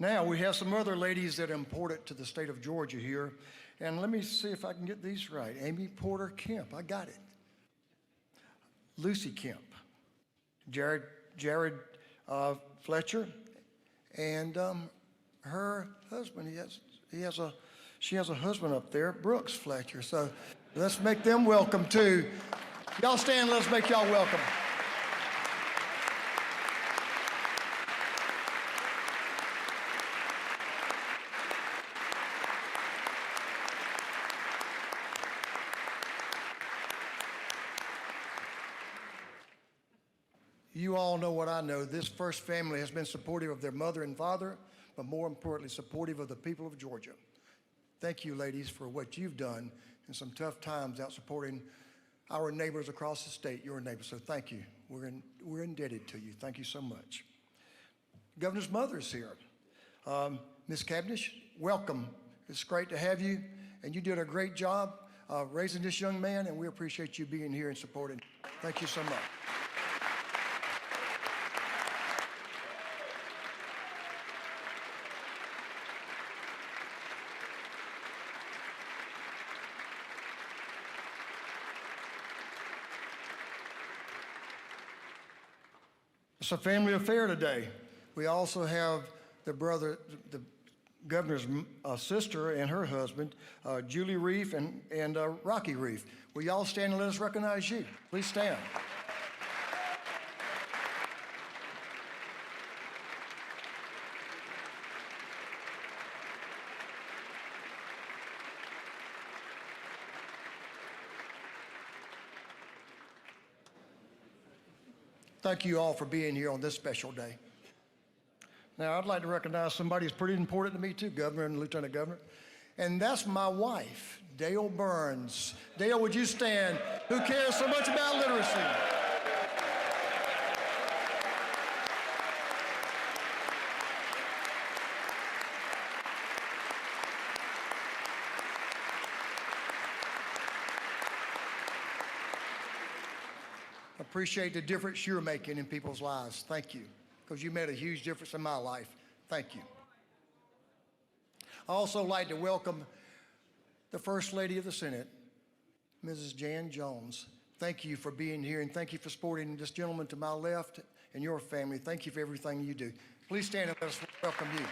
Now, we have some other ladies that are important to the state of Georgia here. And let me see if I can get these right. Amy Porter Kemp, I got it. Lucy Kemp, Jared Fletcher, and her husband, she has a husband up there, Brooks Fletcher. So let's make them welcome too. Y'all stand, let's make y'all welcome. You all know what I know. This first family has been supportive of their mother and father, but more importantly, supportive of the people of Georgia. Thank you, ladies, for what you've done in some tough times out supporting our neighbors across the state, your neighbors. So thank you. We're indebted to you. Thank you so much. Governor's mother is here. Ms. Cavendish, welcome. It's great to have you, and you did a great job raising this young man, and we appreciate you being here and supporting. Thank you so much. It's a family affair today. We also have the governor's sister and her husband, Julie Reef and Rocky Reef. Will y'all stand and let us recognize you? Please stand. Thank you all for being here on this special day. Now, I'd like to recognize somebody who's pretty important to me too, Governor and Lieutenant Governor, and that's my wife, Dale Burns. Dale, would you stand? Who cares so much about literacy? Appreciate the difference you're making in people's lives. Thank you, because you made a huge difference in my life. Thank you. I also like to welcome the First Lady of the Senate, Mrs. Jan Jones. Thank you for being here, and thank you for supporting this gentleman to my left and your family. Thank you for everything you do. Please stand and let us welcome you.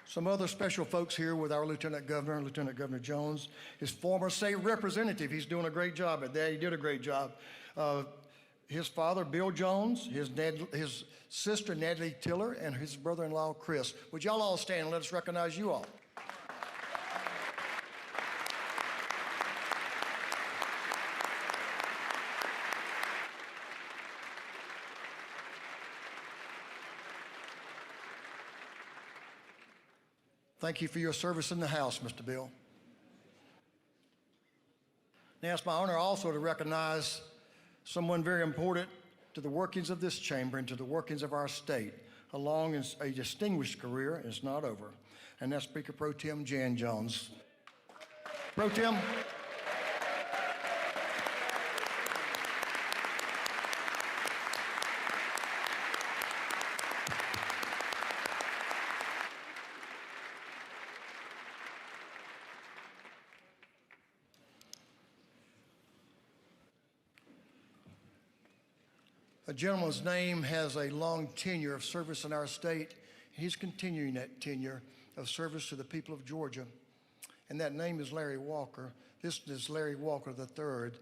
Some other special folks here with our Lieutenant Governor, Lieutenant Governor Jones, his former state representative. He's doing a great job at that. He did a great job. His father, Bill Jones, his sister, Natalie Tiller, and his brother-in-law, Chris. Would y'all all stand and let us recognize you all? Thank you for your service in the House, Mr. Bill. Now, it's my honor also to recognize someone very important to the workings of this chamber and to the workings of our state, along a distinguished career, and it's not over, and that's Speaker Pro Tem Jan Jones. Pro Tem. A gentleman's name has a long tenure of service in our state. He's continuing that tenure of service to the people of Georgia. And that name is Larry Walker. This is Larry Walker III,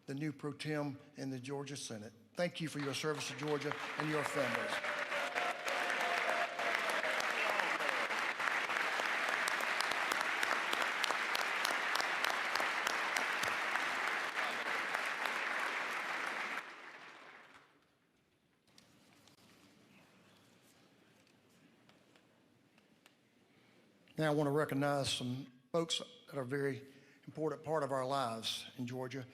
the new pro tem in the Georgia Senate. Thank you for your service to Georgia and your families. Now I want to recognize some folks that are a very important part of our lives in Georgia,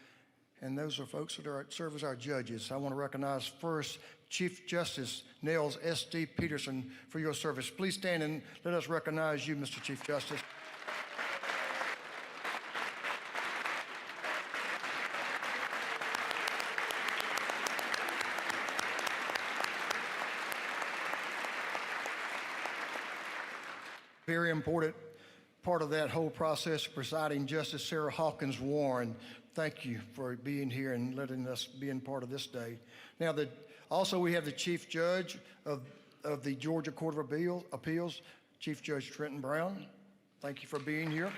and those are folks that serve as our judges. I want to recognize first Chief Justice Nels S.D. Peterson for your service. Please stand and let us recognize you, Mr. Chief Justice. very important part of that whole process, presiding Justice Sarah Hawkins Warren. Thank you for being here and letting us be in part of this day. Now, also we have the Chief Judge of the Georgia Court of Appeals, Chief Judge Trenton Brown. Thank you for being here.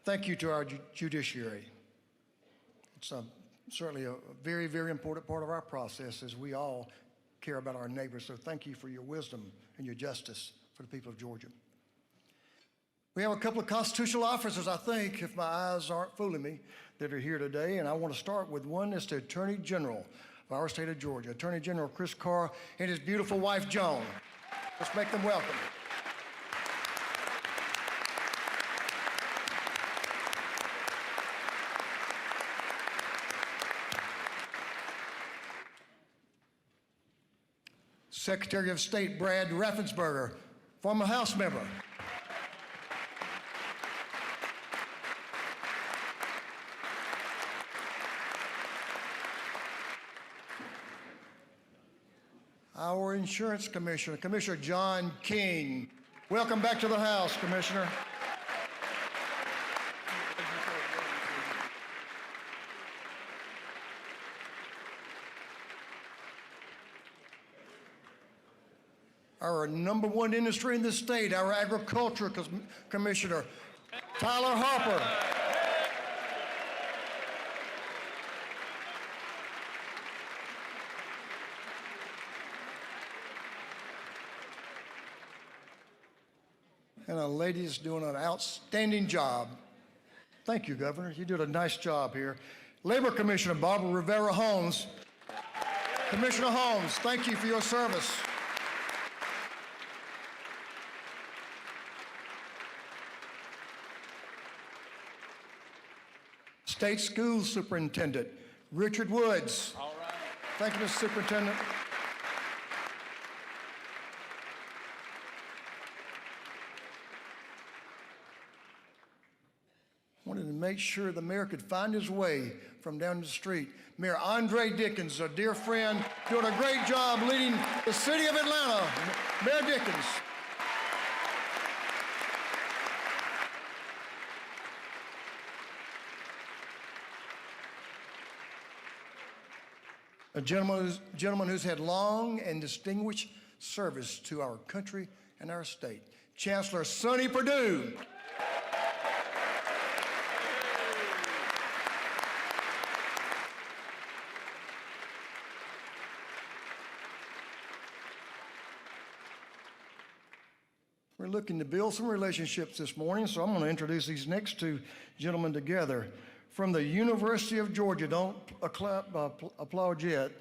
Thank you to our judiciary. It's certainly a very, very important part of our process as we all care about our neighbors. So thank you for your wisdom and your justice for the people of Georgia. We have a couple of constitutional officers, I think, if my eyes aren't fooling me, that are here today. And I want to start with one that's the Attorney General of our state of Georgia, Attorney General Chris Carr and his beautiful wife, Joan. Let's make them welcome. Secretary of State Brad Raffensperger, former House member. Our Insurance Commissioner, Commissioner John King. Welcome back to the House, Commissioner. Our number one industry in the state, our Agriculture Commissioner, Tyler Harper. And a lady is doing an outstanding job. Thank you, Governor. You did a nice job here. Labor Commissioner Barbara Rivera Holmes. Commissioner Holmes, thank you for your service. State School Superintendent Richard Woods. All right. Thank you, Mr. Superintendent. Wanted to make sure the mayor could find his way from down the street. Mayor Andre Dickens, a dear friend, doing a great job leading the city of Atlanta. Mayor Dickens. A gentleman who's had long and distinguished service to our country and our state. Chancellor Sonny Perdue. We're looking to build some relationships this morning, so I'm going to introduce these next two gentlemen together. From the University of Georgia, don't applaud yet,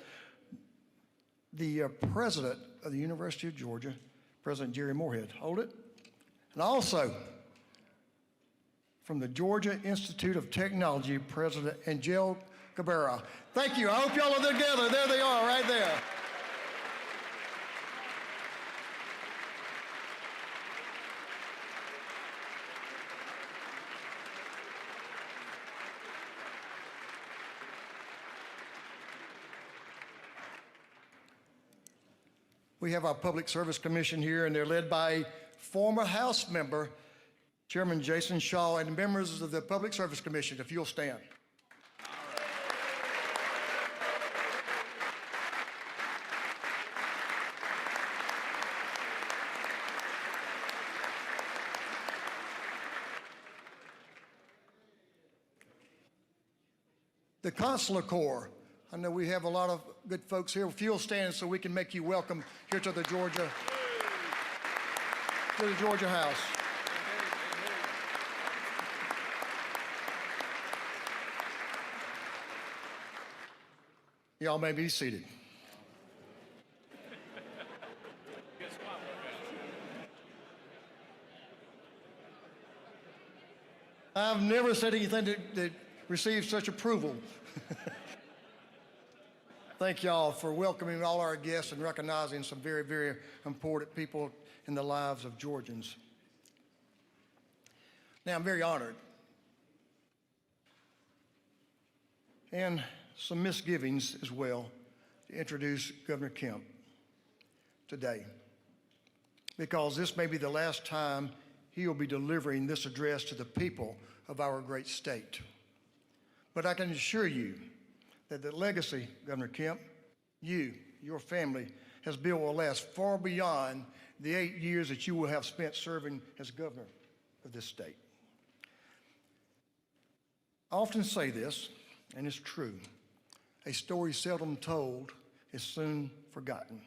the president of the University of Georgia, President Jerry Moorhead. Hold it. And also, from the Georgia Institute of Technology, President Angel Cabrera. Thank you. I hope y'all are together. There they are, right there. We have our Public Service Commission here, and they're led by former House member, Chairman Jason Shaw, and members of the Public Service Commission, if you'll stand. The Consular Corps. I know we have a lot of good folks here. If you'll stand so we can make you welcome here to the Georgia House. Y'all may be seated. I've never said anything that received such approval. Thank y'all for welcoming all our guests and recognizing some very, very important people in the lives of Georgians. Now, I'm very honored and some misgivings as well to introduce Governor Kemp today, because this may be the last time he will be delivering this address to the people of our great state. But I can assure you that the legacy, Governor Kemp, your family, has built will last far beyond the 8 years that you will have spent serving as governor of this state. I often say this, and it's true: a story seldom told is soon forgotten.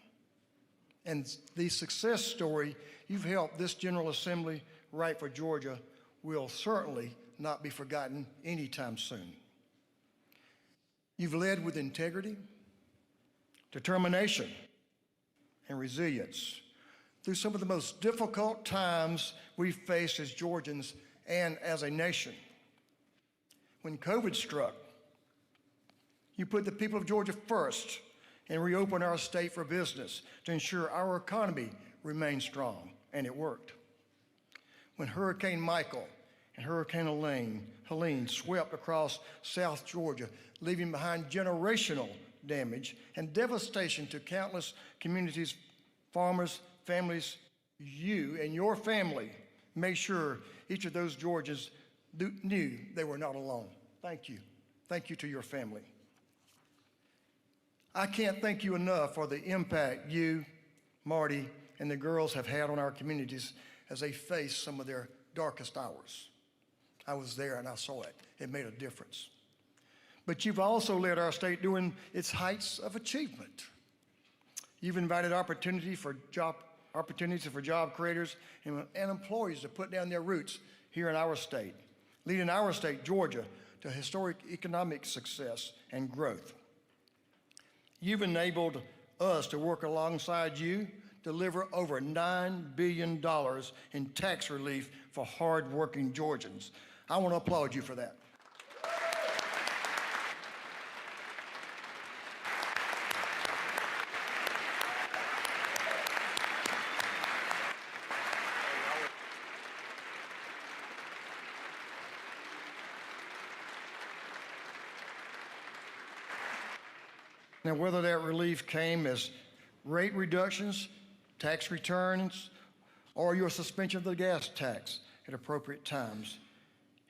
And the success story you've helped this General Assembly write for Georgia will certainly not be forgotten anytime soon. You've led with integrity, determination, and resilience through some of the most difficult times we've faced as Georgians and as a nation. When COVID struck, you put the people of Georgia first and reopened our state for business to ensure our economy remained strong, and it worked. When Hurricane Michael and Hurricane Helene swept across South Georgia, leaving behind generational damage and devastation to countless communities, farmers, families, you and your family made sure each of those Georgians knew they were not alone. Thank you. Thank you to your family. I can't thank you enough for the impact you, Marty, and the girls have had on our communities as they face some of their darkest hours. I was there and I saw it. It made a difference. But you've also led our state during its heights of achievement. You've invited opportunities for job creators and employees to put down their roots here in our state, leading our state, Georgia, to historic economic success and growth. You've enabled us to work alongside you, deliver over $9 billion in tax relief for hardworking Georgians. I want to applaud you for that. Now, whether that relief came as rate reductions, tax returns, or your suspension of the gas tax at appropriate times,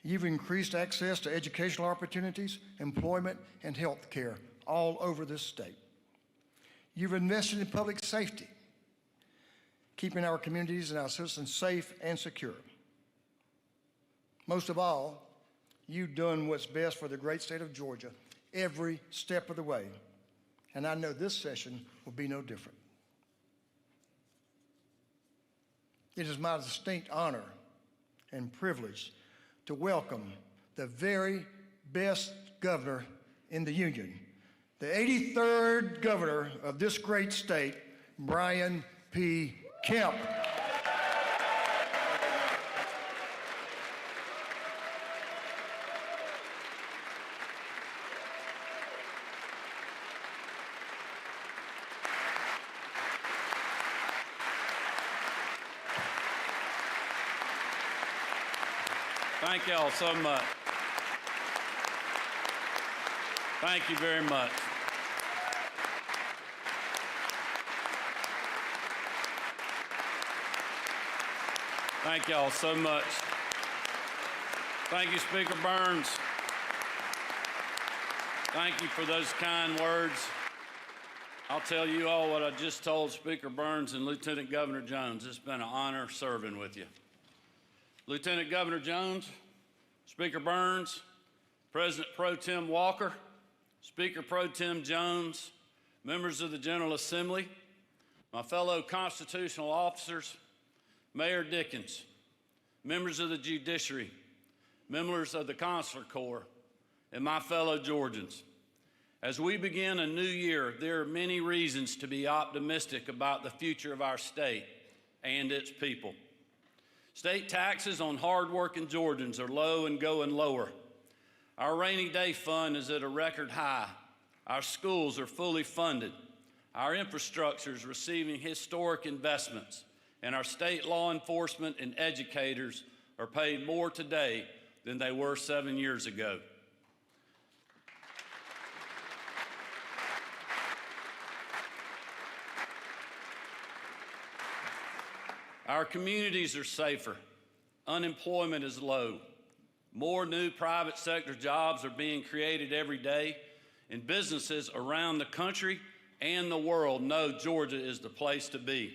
you've increased access to educational opportunities, employment, and health care all over this state. You've invested in public safety, keeping our communities and our citizens safe and secure. Most of all, you've done what's best for the great state of Georgia every step of the way. And I know this session will be no different. It is my distinct honor and privilege to welcome the very best governor in the Union, the 83rd governor of this great state, Brian P. Kemp. Thank y'all so much. Thank you very much. Thank y'all so much. Thank you, Speaker Burns. Thank you for those kind words. I'll tell you all what I just told Speaker Burns and Lieutenant Governor Jones. It's been an honor serving with you. Lieutenant Governor Jones, Speaker Burns, President Pro Tem Walker, Speaker Pro Tem Jones, members of the General Assembly, my fellow constitutional officers, Mayor Dickens, members of the judiciary, members of the Consular Corps, and my fellow Georgians. As we begin a new year, there are many reasons to be optimistic about the future of our state and its people. State taxes on hardworking Georgians are low and going lower. Our rainy day fund is at a record high. Our schools are fully funded. Our infrastructure is receiving historic investments, and our state law enforcement and educators are paid more today than they were 7 years ago. Our communities are safer. Unemployment is low. More new private sector jobs are being created every day, and businesses around the country and the world know Georgia is the place to be.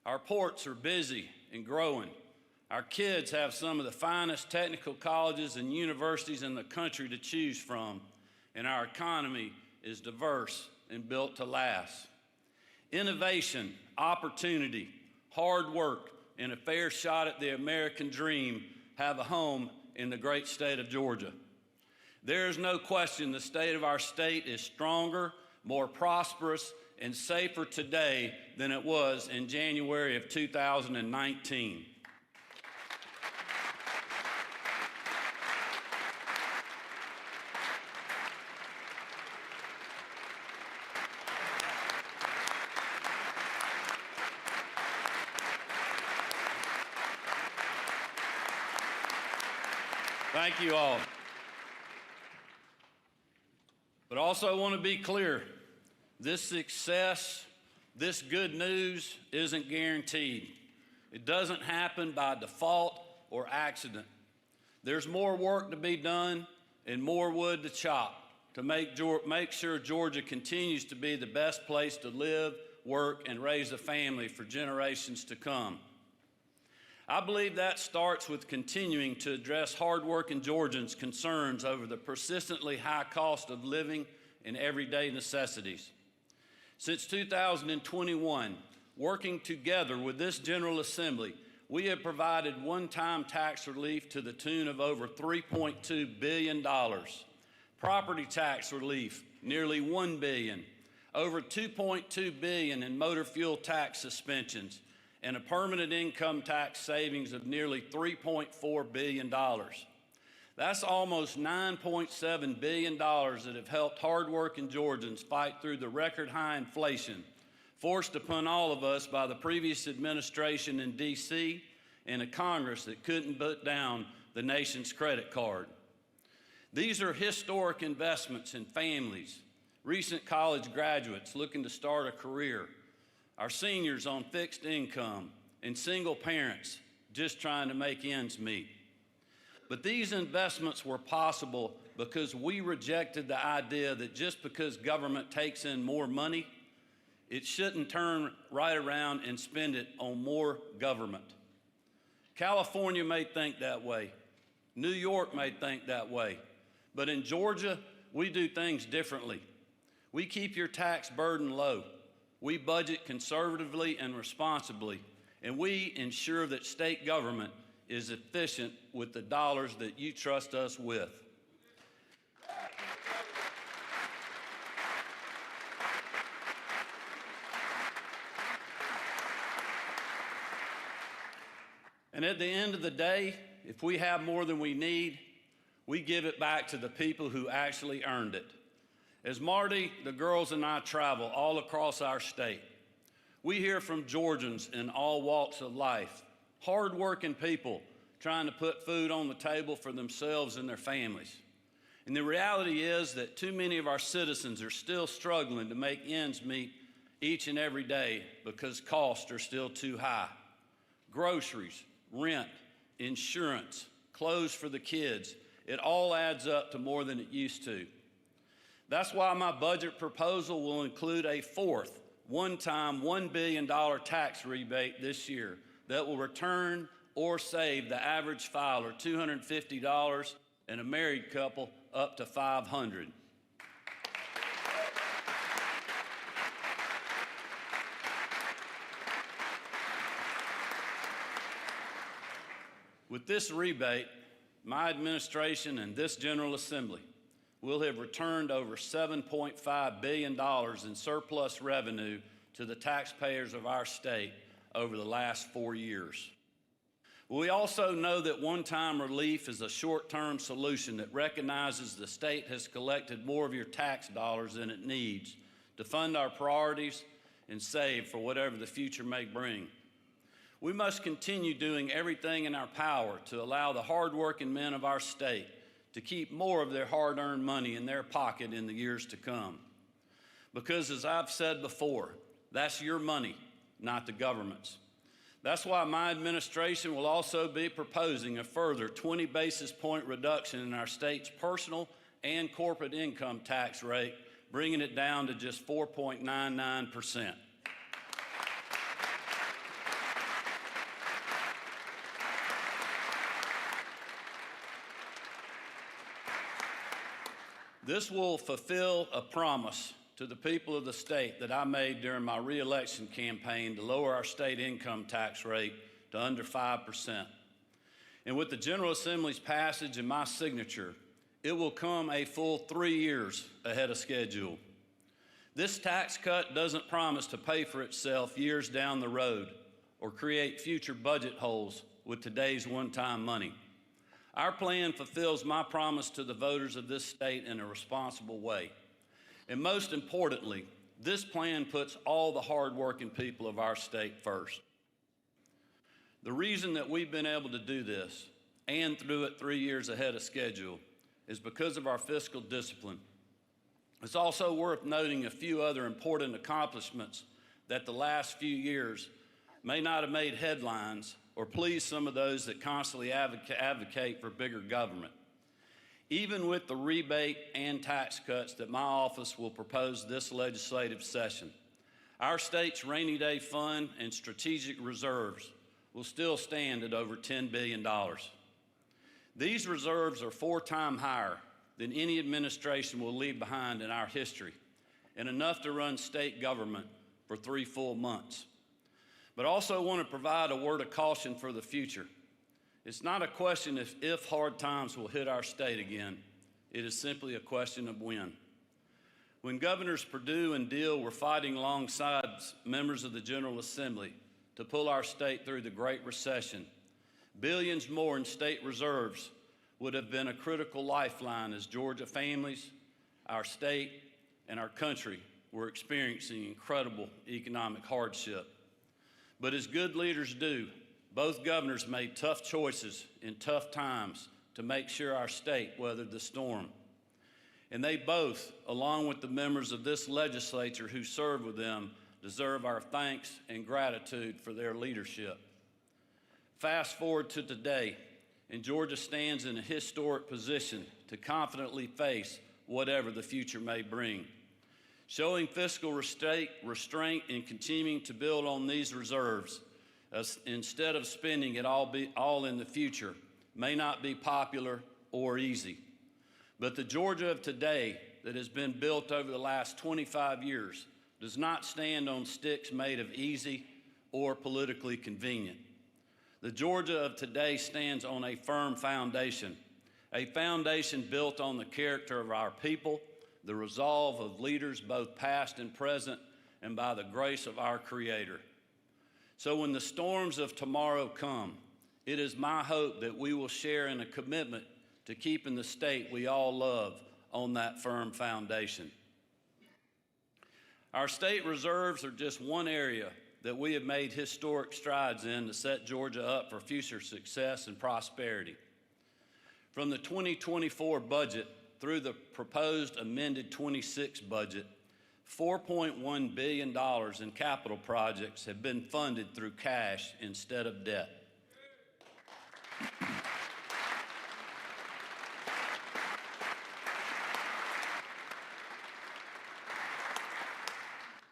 Our ports are busy and growing. Our kids have some of the finest technical colleges and universities in the country to choose from, and our economy is diverse and built to last. Innovation, opportunity, hard work, and a fair shot at the American dream have a home in the great state of Georgia. There is no question the state of our state is stronger, more prosperous, and safer today than it was in January of 2019. Thank you all. But also I want to be clear, this success, this good news isn't guaranteed. It doesn't happen by default or accident. There's more work to be done and more wood to chop to make sure Georgia continues to be the best place to live, work, and raise a family for generations to come. I believe that starts with continuing to address hardworking Georgians' concerns over the persistently high cost of living and everyday necessities. Since 2021, working together with this General Assembly, we have provided one-time tax relief to the tune of over $3.2 billion, property tax relief, nearly $1 billion, over $2.2 billion in motor fuel tax suspensions, and a permanent income tax savings of nearly $3.4 billion. That's almost $9.7 billion that have helped hardworking Georgians fight through the record high inflation forced upon all of us by the previous administration in D.C. and a Congress that couldn't put down the nation's credit card. These are historic investments in families, recent college graduates looking to start a career, our seniors on fixed income, and single parents just trying to make ends meet. But these investments were possible because we rejected the idea that just because government takes in more money, it shouldn't turn right around and spend it on more government. California may think that way. New York may think that way. But in Georgia, we do things differently. We keep your tax burden low. We budget conservatively and responsibly, and we ensure that state government is efficient with the dollars that you trust us with. And at the end of the day, if we have more than we need, we give it back to the people who actually earned it. As Marty, the girls, and I travel all across our state, we hear from Georgians in all walks of life, hard-working people trying to put food on the table for themselves and their families. And the reality is that too many of our citizens are still struggling to make ends meet each and every day because costs are still too high. Groceries, rent, insurance, clothes for the kids, it all adds up to more than it used to. That's why my budget proposal will include a fourth, one-time $1 billion tax rebate this year that will return or save the average filer $250 and a married couple up to $500. With this rebate, my administration and this General Assembly will have returned over $7.5 billion in surplus revenue to the taxpayers of our state over the last 4 years. We also know that one-time relief is a short-term solution that recognizes the state has collected more of your tax dollars than it needs to fund our priorities and save for whatever the future may bring. We must continue doing everything in our power to allow the hardworking men of our state to keep more of their hard-earned money in their pocket in the years to come. Because as I've said before, that's your money, not the government's. That's why my administration will also be proposing a further 20 basis point reduction in our state's personal and corporate income tax rate, bringing it down to just 4.99%. This will fulfill a promise to the people of the state that I made during my re-election campaign to lower our state income tax rate to under 5%. And with the General Assembly's passage and my signature, it will come a full 3 years ahead of schedule. This tax cut doesn't promise to pay for itself years down the road or create future budget holes with today's one-time money. Our plan fulfills my promise to the voters of this state in a responsible way. And most importantly, this plan puts all the hardworking people of our state first. The reason that we've been able to do this and through it 3 years ahead of schedule is because of our fiscal discipline. It's also worth noting a few other important accomplishments that the last few years may not have made headlines or please some of those that constantly advocate for bigger government. Even with the rebate and tax cuts that my office will propose this legislative session, our state's rainy day fund and strategic reserves will still stand at over $10 billion. These reserves are 4 times higher than any administration will leave behind in our history, and enough to run state government for 3 full months. But I also want to provide a word of caution for the future. It's not a question if hard times will hit our state again. It is simply a question of when. When Governors Perdue and Deal were fighting alongside members of the General Assembly to pull our state through the Great Recession, billions more in state reserves would have been a critical lifeline as Georgia families, our state, and our country were experiencing incredible economic hardship. But as good leaders do, both governors made tough choices in tough times to make sure our state weathered the storm. And they both, along with the members of this legislature who served with them, deserve our thanks and gratitude for their leadership. Fast forward to today, and Georgia stands in a historic position to confidently face whatever the future may bring. Showing fiscal restraint and continuing to build on these reserves instead of spending it all in the future may not be popular or easy. But the Georgia of today that has been built over the last 25 years does not stand on sticks made of easy or politically convenient. The Georgia of today stands on a firm foundation, a foundation built on the character of our people, the resolve of leaders both past and present, and by the grace of our Creator. So when the storms of tomorrow come, it is my hope that we will share in a commitment to keeping the state we all love on that firm foundation. Our state reserves are just one area that we have made historic strides in to set Georgia up for future success and prosperity. From the 2024 budget through the proposed amended 26 budget, $4.1 billion in capital projects have been funded through cash instead of debt.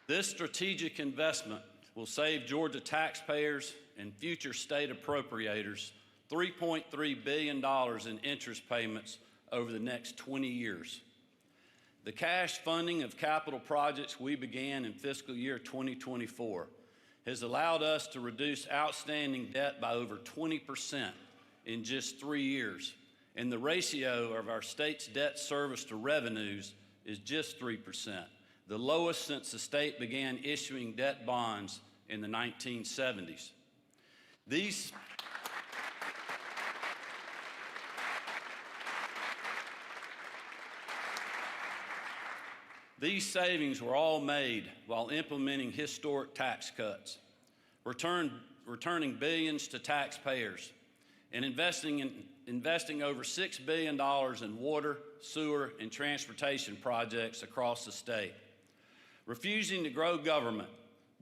This strategic investment will save Georgia taxpayers and future state appropriators $3.3 billion in interest payments over the next 20 years. The cash funding of capital projects we began in fiscal year 2024 has allowed us to reduce outstanding debt by over 20% in just 3 years, and the ratio of our state's debt service to revenues is just 3%, the lowest since the state began issuing debt bonds in the 1970s. These savings were all made while implementing historic tax cuts, returning billions to taxpayers, and investing over $6 billion in water, sewer, and transportation projects across the state. Refusing to grow government,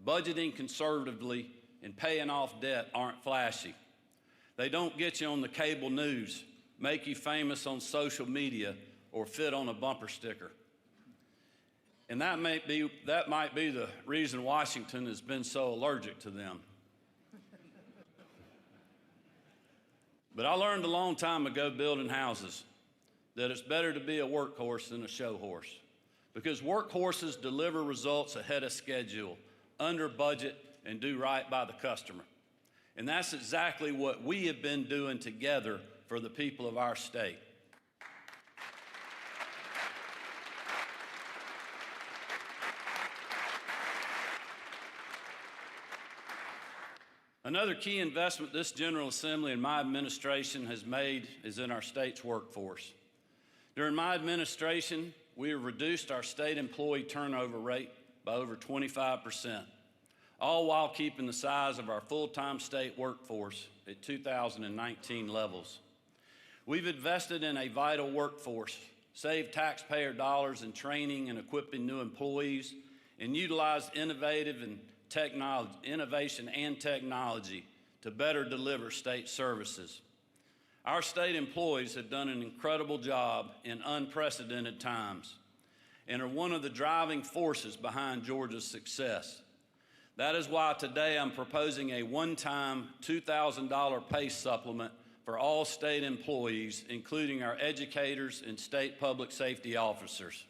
budgeting conservatively, and paying off debt aren't flashy. They don't get you on the cable news, make you famous on social media, or fit on a bumper sticker. And that might be the reason Washington has been so allergic to them. But I learned a long time ago building houses that it's better to be a workhorse than a show horse, because workhorses deliver results ahead of schedule, under budget, and do right by the customer. And that's exactly what we have been doing together for the people of our state. Another key investment this General Assembly and my administration has made is in our state's workforce. During my administration, we have reduced our state employee turnover rate by over 25%, all while keeping the size of our full-time state workforce at 2019 levels. We've invested in a vital workforce, saved taxpayer dollars in training and equipping new employees, and utilized innovation and technology to better deliver state services. Our state employees have done an incredible job in unprecedented times and are one of the driving forces behind Georgia's success. That is why today I'm proposing a one-time $2,000 pay supplement for all state employees, including our educators and state public safety officers.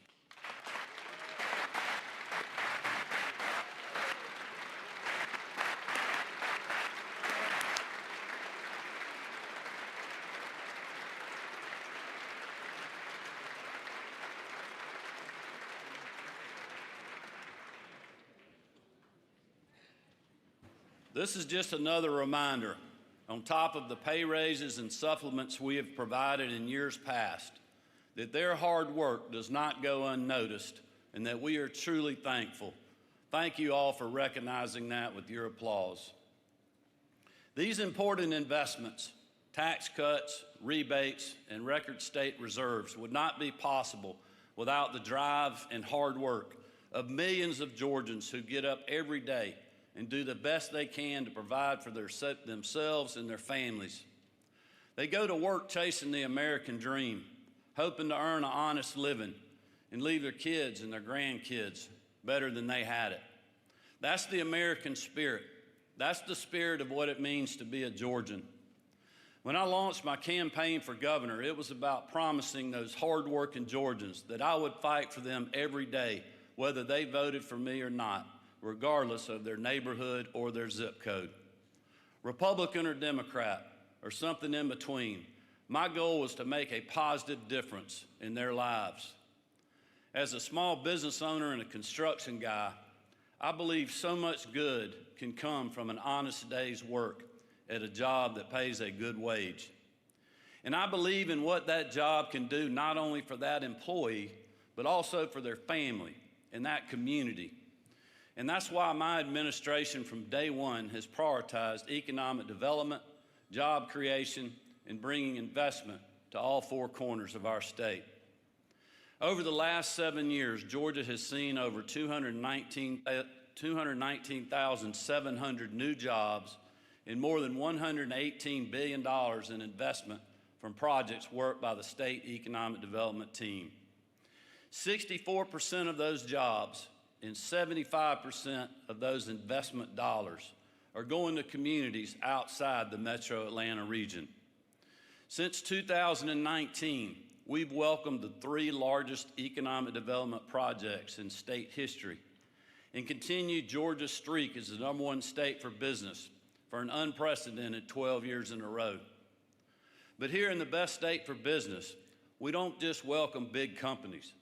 This is just another reminder, on top of the pay raises and supplements we have provided in years past, that their hard work does not go unnoticed and that we are truly thankful. Thank you all for recognizing that with your applause. These important investments, tax cuts, rebates, and record state reserves would not be possible without the drive and hard work of millions of Georgians who get up every day and do the best they can to provide for themselves and their families. They go to work chasing the American dream, hoping to earn an honest living and leave their kids and their grandkids better than they had it. That's the American spirit. That's the spirit of what it means to be a Georgian. When I launched my campaign for governor, it was about promising those hardworking Georgians that I would fight for them every day, whether they voted for me or not, regardless of their neighborhood or their zip code. Republican or Democrat, or something in between, my goal was to make a positive difference in their lives. As a small business owner and a construction guy, I believe so much good can come from an honest day's work at a job that pays a good wage. And I believe in what that job can do not only for that employee, but also for their family and that community. And that's why my administration from day one has prioritized economic development, job creation, and bringing investment to all four corners of our state. Over the last 7 years, Georgia has seen over 219,700 new jobs and more than $118 billion in investment from projects worked by the state economic development team. 64% of those jobs and 75% of those investment dollars are going to communities outside the metro Atlanta region. Since 2019, we've welcomed the 3 largest economic development projects in state history and continued Georgia's streak as the #1 state for business for an unprecedented 12 years in a row. But here in the best state for business, we don't just welcome big companies.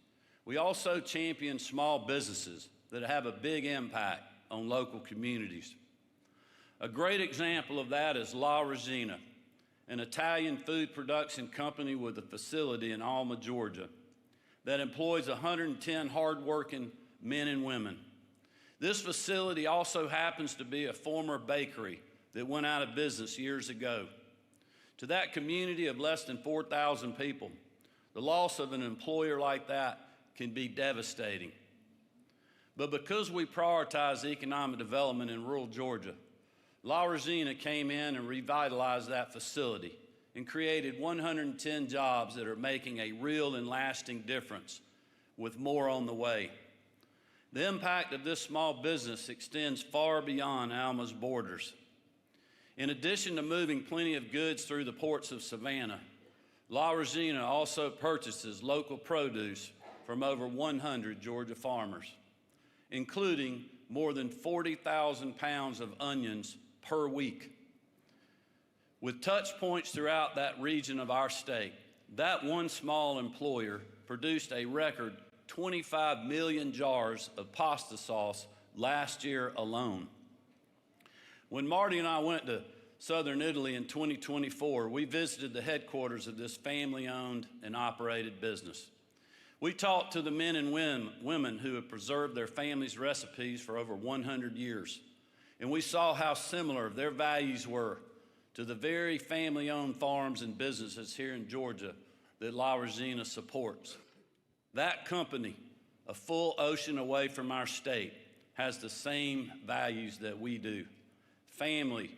We also champion small businesses that have a big impact on local communities. A great example of that is La Regina, an Italian food production company with a facility in Alma, Georgia, that employs 110 hardworking men and women. This facility also happens to be a former bakery that went out of business years ago. To that community of less than 4,000 people, the loss of an employer like that can be devastating. But because we prioritize economic development in rural Georgia, La Regina came in and revitalized that facility and created 110 jobs that are making a real and lasting difference, with more on the way. The impact of this small business extends far beyond Alma's borders. In addition to moving plenty of goods through the ports of Savannah, La Regina also purchases local produce from over 100 Georgia farmers, including more than 40,000 pounds of onions per week. With touch points throughout that region of our state, that one small employer produced a record 25 million jars of pasta sauce last year alone. When Marty and I went to Southern Italy in 2024, we visited the headquarters of this family-owned and operated business. We talked to the men and women who have preserved their families' recipes for over 100 years, and we saw how similar their values were to the very family-owned farms and businesses here in Georgia that La Regina supports. That company, a full ocean away from our state, has the same values that we do: family,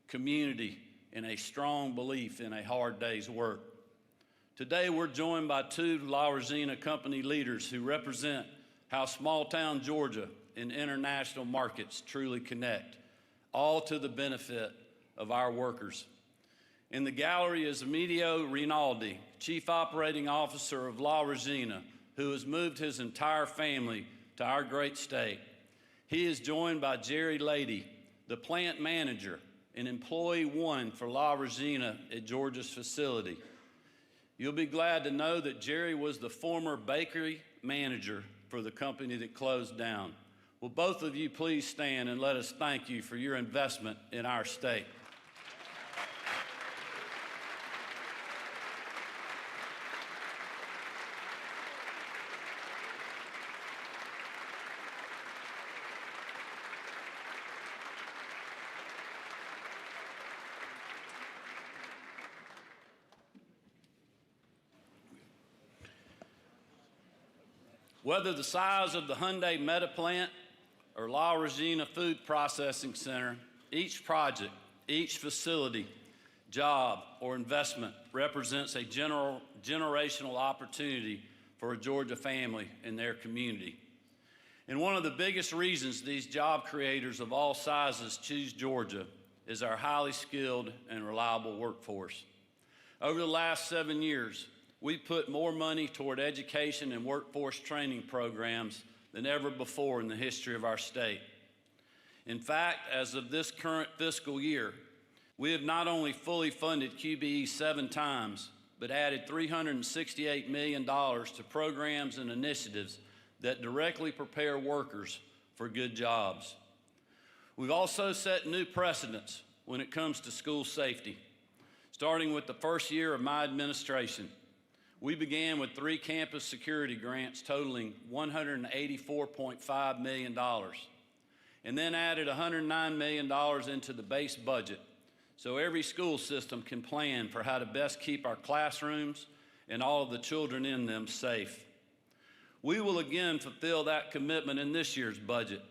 community, and a strong belief in a hard day's work. Today, we're joined by two La Regina company leaders who represent how small-town Georgia and international markets truly connect, all to the benefit of our workers. In the gallery is Emilio Rinaldi, Chief Operating Officer of La Regina, who has moved his entire family to our great state. He is joined by Jerry Lady, the plant manager and employee one for La Regina at Georgia's facility. You'll be glad to know that Jerry was the former bakery manager for the company that closed down. Will both of you please stand and let us thank you for your investment in our state. Whether the size of the Hyundai Meta plant or La Regina Food Processing Center, each project, each facility, job, or investment represents a generational opportunity for a Georgia family and their community. And one of the biggest reasons these job creators of all sizes choose Georgia is our highly skilled and reliable workforce. Over the last 7 years, we've put more money toward education and workforce training programs than ever before in the history of our state. In fact, as of this current fiscal year, we have not only fully funded QBE 7 times, but added $368 million to programs and initiatives that directly prepare workers for good jobs. We've also set new precedents when it comes to school safety. Starting with the first year of my administration, we began with 3 campus security grants totaling $184.5 million, and then added $109 million into the base budget so every school system can plan for how to best keep our classrooms and all of the children in them safe. We will again fulfill that commitment in this year's budget,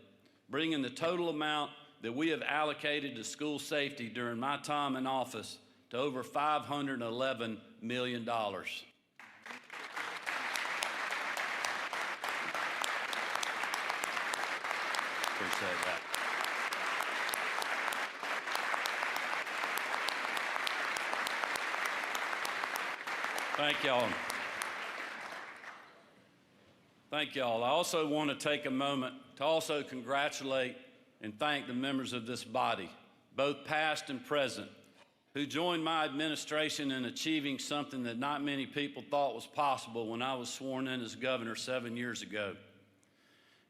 bringing the total amount that we have allocated to school safety during my time in office to over $511 million. Appreciate that. Thank y'all. Thank y'all. I also want to take a moment to also congratulate and thank the members of this body, both past and present, who joined my administration in achieving something that not many people thought was possible when I was sworn in as governor 7 years ago.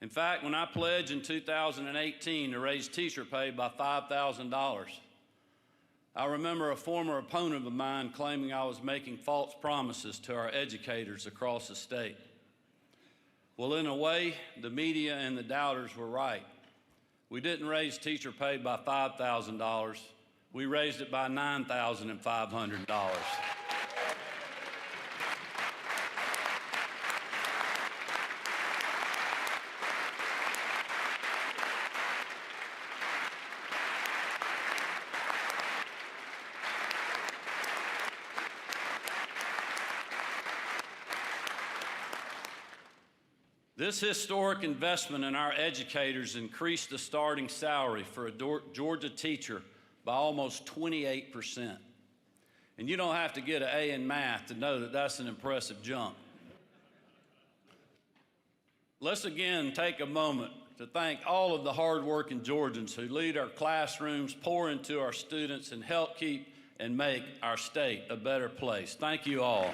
In fact, when I pledged in 2018 to raise teacher pay by $5,000, I remember a former opponent of mine claiming I was making false promises to our educators across the state. Well, in a way, the media and the doubters were right. We didn't raise teacher pay by $5,000. We raised it by $9,500. This historic investment in our educators increased the starting salary for a Georgia teacher by almost 28%. And you don't have to get an A in math to know that that's an impressive jump. Let's again take a moment to thank all of the hardworking Georgians who lead our classrooms, pour into our students, and help keep and make our state a better place. Thank you all.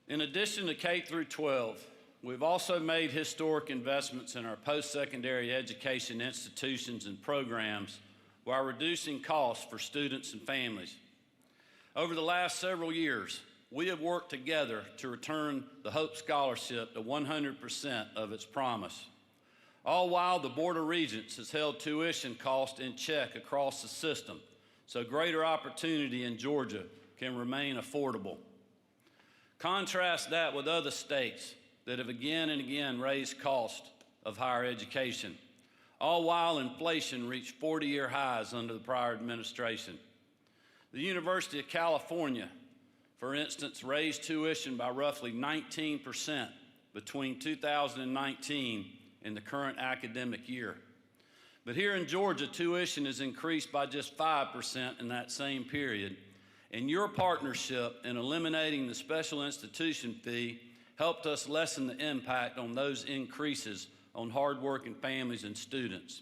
In addition to K through 12, we've also made historic investments in our post-secondary education institutions and programs while reducing costs for students and families. Over the last several years, we have worked together to return the Hope Scholarship to 100% of its promise. All while the Board of Regents has held tuition costs in check across the system, so greater opportunity in Georgia can remain affordable. Contrast that with other states that have again and again raised costs of higher education, all while inflation reached 40-year highs under the prior administration. The University of California, for instance, raised tuition by roughly 19% between 2019 and the current academic year. But here in Georgia, tuition has increased by just 5% in that same period. And your partnership in eliminating the special institution fee helped us lessen the impact on those increases on hardworking families and students.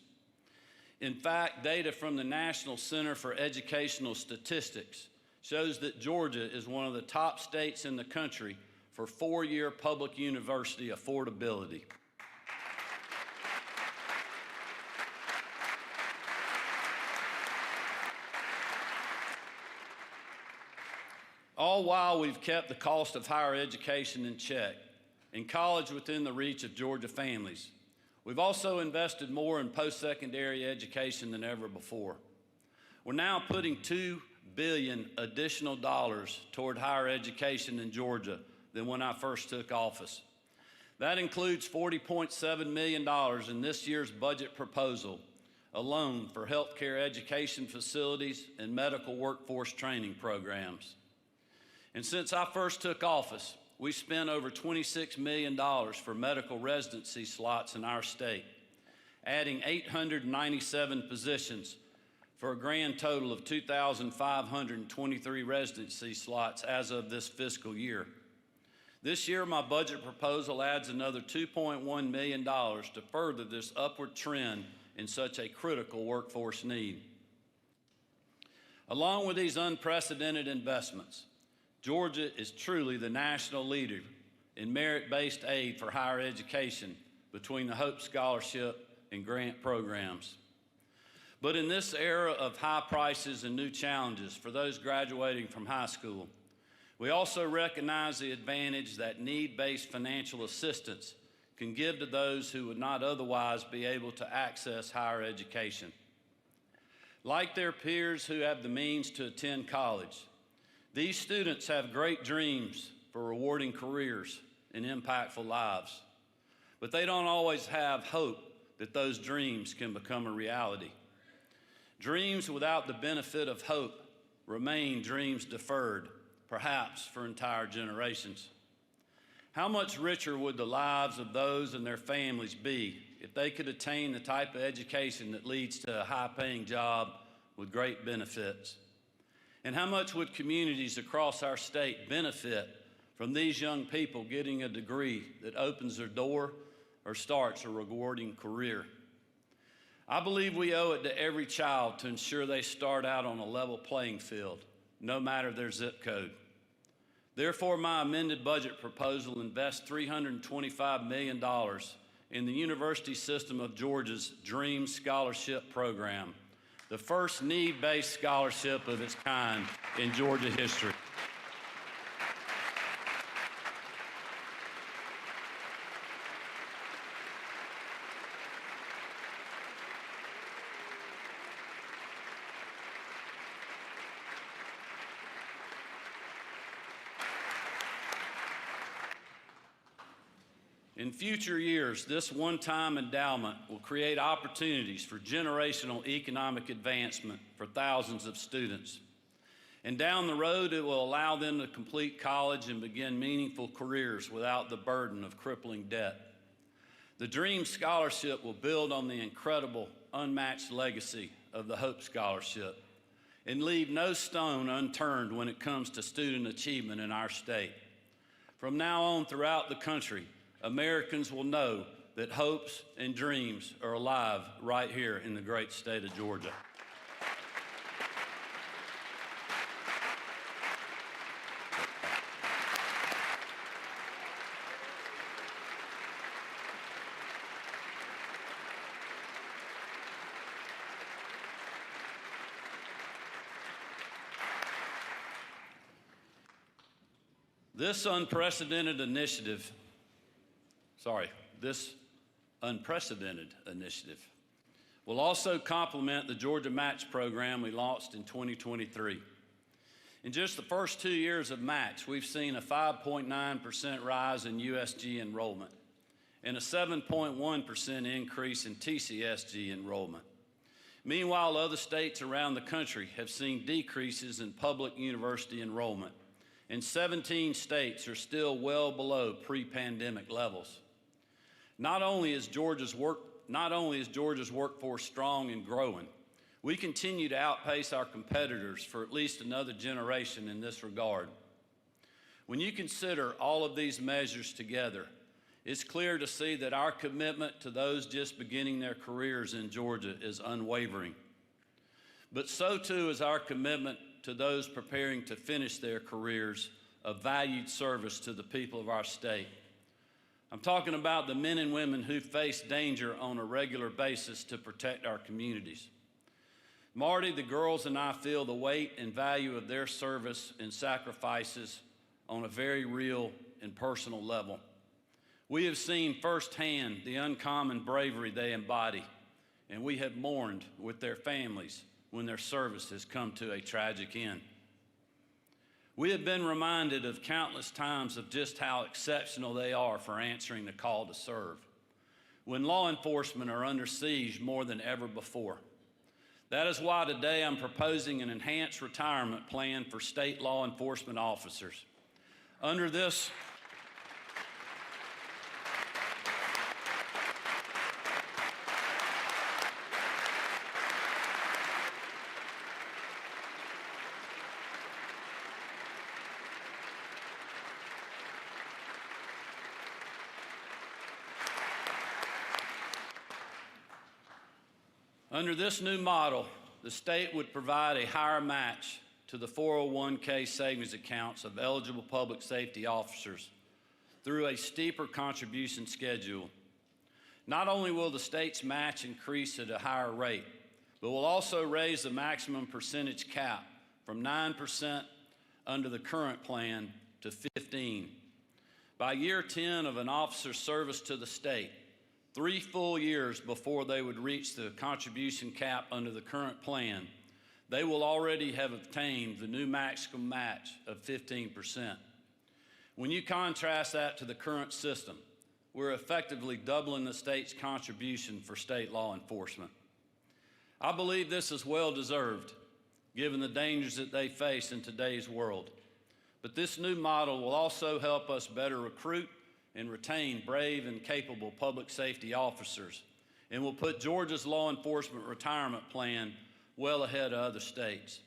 In fact, data from the National Center for Educational Statistics shows that Georgia is one of the top states in the country for four-year public university affordability. All while we've kept the cost of higher education in check and college within the reach of Georgia families. We've also invested more in post-secondary education than ever before. We're now putting $2 billion additional dollars toward higher education in Georgia than when I first took office. That includes $40.7 million in this year's budget proposal alone for healthcare education facilities and medical workforce training programs. And since I first took office, we spent over $26 million for medical residency slots in our state, adding 897 positions for a grand total of 2,523 residency slots as of this fiscal year. This year, my budget proposal adds another $2.1 million to further this upward trend in such a critical workforce need. Along with these unprecedented investments, Georgia is truly the national leader in merit-based aid for higher education between the Hope Scholarship and grant programs. But in this era of high prices and new challenges for those graduating from high school, we also recognize the advantage that need-based financial assistance can give to those who would not otherwise be able to access higher education. Like their peers who have the means to attend college, these students have great dreams for rewarding careers and impactful lives, but they don't always have hope that those dreams can become a reality. Dreams without the benefit of hope remain dreams deferred, perhaps for entire generations. How much richer would the lives of those and their families be if they could attain the type of education that leads to a high-paying job with great benefits? And how much would communities across our state benefit from these young people getting a degree that opens their door or starts a rewarding career? I believe we owe it to every child to ensure they start out on a level playing field, no matter their zip code. Therefore, my amended budget proposal invests $325 million in the University System of Georgia's Dream Scholarship Program, the first need-based scholarship of its kind in Georgia history. In future years, this one-time endowment will create opportunities for generational economic advancement for thousands of students. And down the road, it will allow them to complete college and begin meaningful careers without the burden of crippling debt. The Dream Scholarship will build on the incredible, unmatched legacy of the Hope Scholarship and leave no stone unturned when it comes to student achievement in our state. From now on throughout the country, Americans will know that hopes and dreams are alive right here in the great state of Georgia. This unprecedented initiative will also complement the Georgia Match program we launched in 2023. In just the first 2 years of Match, we've seen a 5.9% rise in USG enrollment and a 7.1% increase in TCSG enrollment. Meanwhile, other states around the country have seen decreases in public university enrollment, and 17 states are still well below pre-pandemic levels. Not only is Georgia's workforce strong and growing, we continue to outpace our competitors for at least another generation in this regard. When you consider all of these measures together, it's clear to see that our commitment to those just beginning their careers in Georgia is unwavering. But so too is our commitment to those preparing to finish their careers of valued service to the people of our state. I'm talking about the men and women who face danger on a regular basis to protect our communities. Marty, the girls, and I feel the weight and value of their service and sacrifices on a very real and personal level. We have seen firsthand the uncommon bravery they embody, and we have mourned with their families when their service has come to a tragic end. We have been reminded of countless times of just how exceptional they are for answering the call to serve, when law enforcement are under siege more than ever before. That is why today I'm proposing an enhanced retirement plan for state law enforcement officers. Under this Under this new model, the state would provide a higher match to the 401k savings accounts of eligible public safety officers through a steeper contribution schedule. Not only will the state's match increase at a higher rate, but will also raise the maximum percentage cap from 9% under the current plan to 15%. By year 10 of an officer's service to the state, 3 full years before they would reach the contribution cap under the current plan, they will already have obtained the new maximum match of 15%. When you contrast that to the current system, we're effectively doubling the state's contribution for state law enforcement. I believe this is well deserved, given the dangers that they face in today's world. But this new model will also help us better recruit and retain brave and capable public safety officers, and will put Georgia's law enforcement retirement plan well ahead of other states.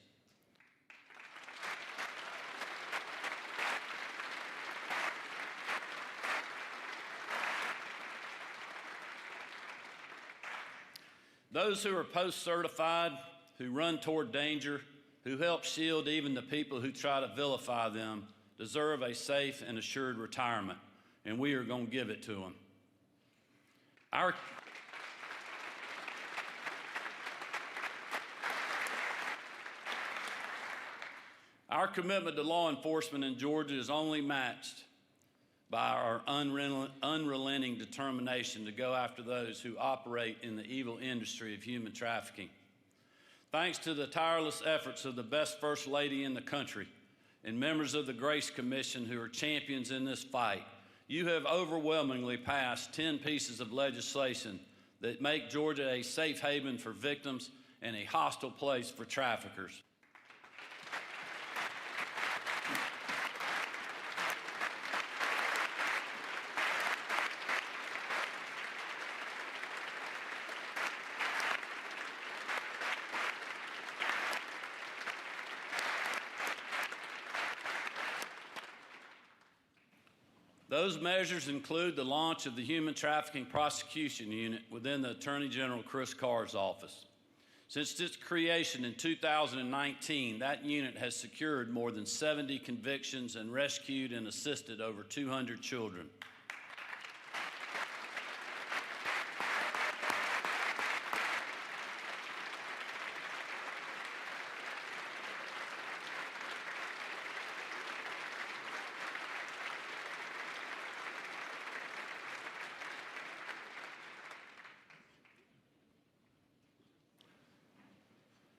Those who are post-certified, who run toward danger, who help shield even the people who try to vilify them, deserve a safe and assured retirement, and we are going to give it to them. Our commitment to law enforcement in Georgia is only matched by our unrelenting determination to go after those who operate in the evil industry of human trafficking. Thanks to the tireless efforts of the best First Lady in the country and members of the Grace Commission who are champions in this fight, you have overwhelmingly passed 10 pieces of legislation that make Georgia a safe haven for victims and a hostile place for traffickers. Those measures include the launch of the Human Trafficking Prosecution Unit within the Attorney General Chris Carr's office. Since its creation in 2019, that unit has secured more than 70 convictions and rescued and assisted over 200 children.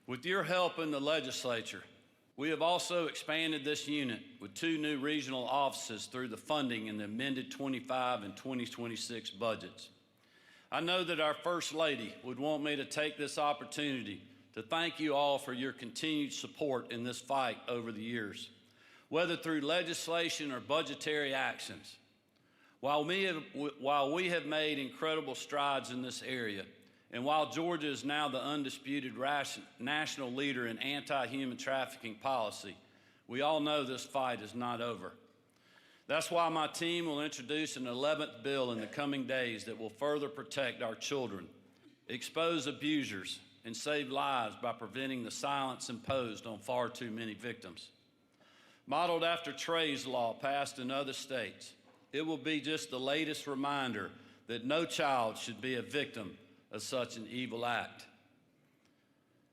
With your help in the legislature, we have also expanded this unit with 2 new regional offices through the funding in the amended 25 and 2026 budgets. I know that our First Lady would want me to take this opportunity to thank you all for your continued support in this fight over the years, whether through legislation or budgetary actions. While we have made incredible strides in this area, and while Georgia is now the undisputed national leader in anti-human trafficking policy, we all know this fight is not over. That's why my team will introduce an 11th bill in the coming days that will further protect our children, expose abusers, and save lives by preventing the silence imposed on far too many victims. Modeled after Trey's law passed in other states, it will be just the latest reminder that no child should be a victim of such an evil act.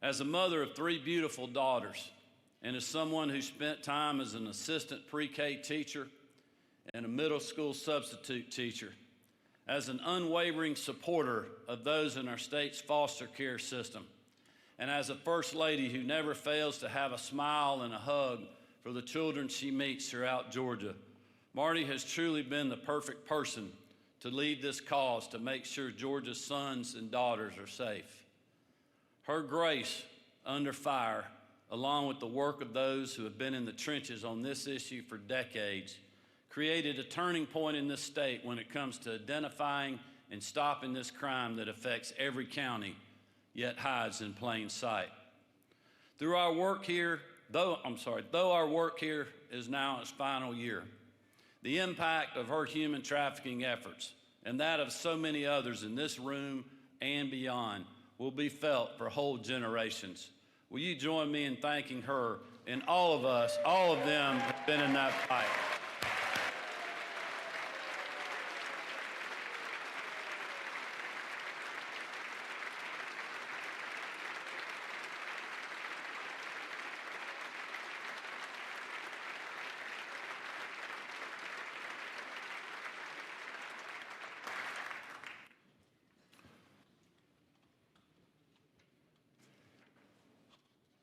As a mother of 3 beautiful daughters, and as someone who spent time as an assistant pre-K teacher and a middle school substitute teacher, as an unwavering supporter of those in our state's foster care system, and as a First Lady who never fails to have a smile and a hug for the children she meets throughout Georgia, Marty has truly been the perfect person to lead this cause to make sure Georgia's sons and daughters are safe. Her grace under fire, along with the work of those who have been in the trenches on this issue for decades, created a turning point in this state when it comes to identifying and stopping this crime that affects every county, yet hides in plain sight. Though our work here is now its final year, the impact of her human trafficking efforts and that of so many others in this room and beyond will be felt for whole generations. Will you join me in thanking her and all of us, all of them have been in that fight.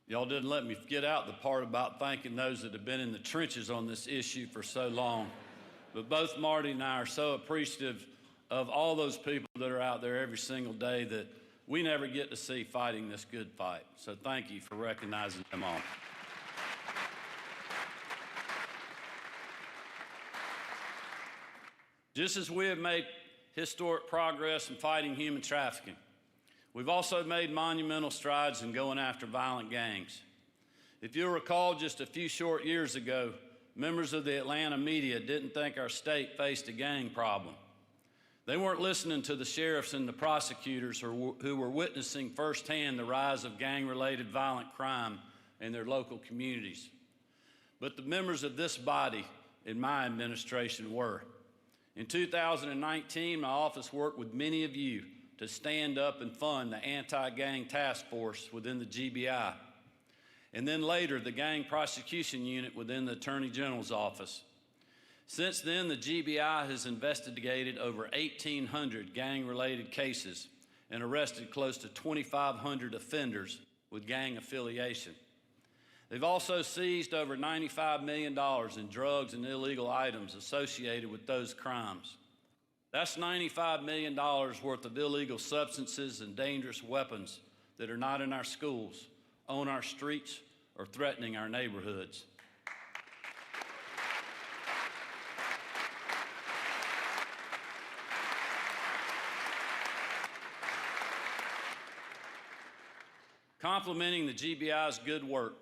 Y'all didn't let me get out the part about thanking those that have been in the trenches on this issue for so long. But both Marty and I are so appreciative of all those people that are out there every single day that we never get to see fighting this good fight. So thank you for recognizing them all. Just as we have made historic progress in fighting human trafficking, we've also made monumental strides in going after violent gangs. If you'll recall, just a few short years ago, members of the Atlanta media didn't think our state faced a gang problem. They weren't listening to the sheriffs and the prosecutors who were witnessing firsthand the rise of gang-related violent crime in their local communities. But the members of this body in my administration were. In 2019, my office worked with many of you to stand up and fund the anti-gang task force within the GBI, and then later the gang prosecution unit within the Attorney General's office. Since then, the GBI has investigated over 1,800 gang-related cases and arrested close to 2,500 offenders with gang affiliation. They've also seized over $95 million in drugs and illegal items associated with those crimes. That's $95 million worth of illegal substances and dangerous weapons that are not in our schools, on our streets, or threatening our neighborhoods. Complementing the GBI's good work,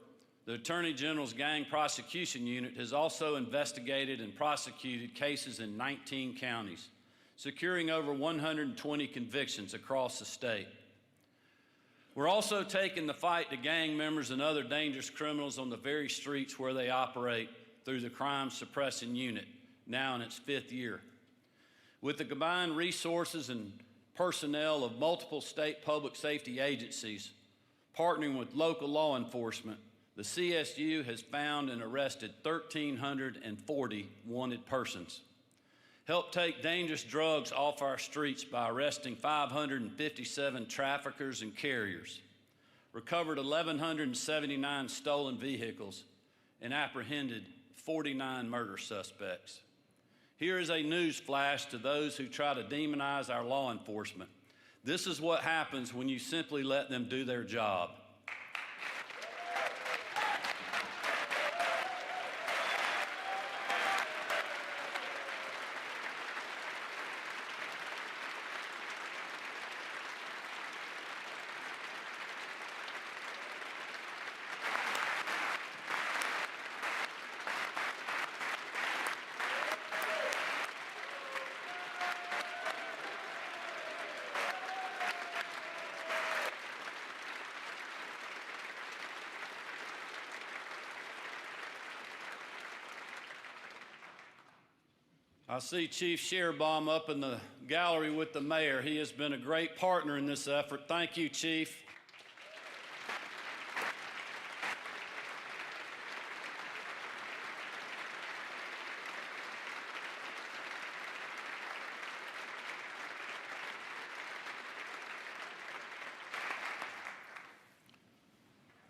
the Attorney General's Gang Prosecution Unit has also investigated and prosecuted cases in 19 counties, securing over 120 convictions across the state. We're also taking the fight to gang members and other dangerous criminals on the very streets where they operate through the Crime Suppressing Unit, now in its 5th year. With the combined resources and personnel of multiple state public safety agencies, partnering with local law enforcement, the CSU has found and arrested 1,340 wanted persons, helped take dangerous drugs off our streets by arresting 557 traffickers and carriers, recovered 1,179 stolen vehicles, and apprehended 49 murder suspects. Here is a news flash to those who try to demonize our law enforcement. This is what happens when you simply let them do their job. I see Chief Shearbaum up in the gallery with the mayor. He has been a great partner in this effort. Thank you, Chief.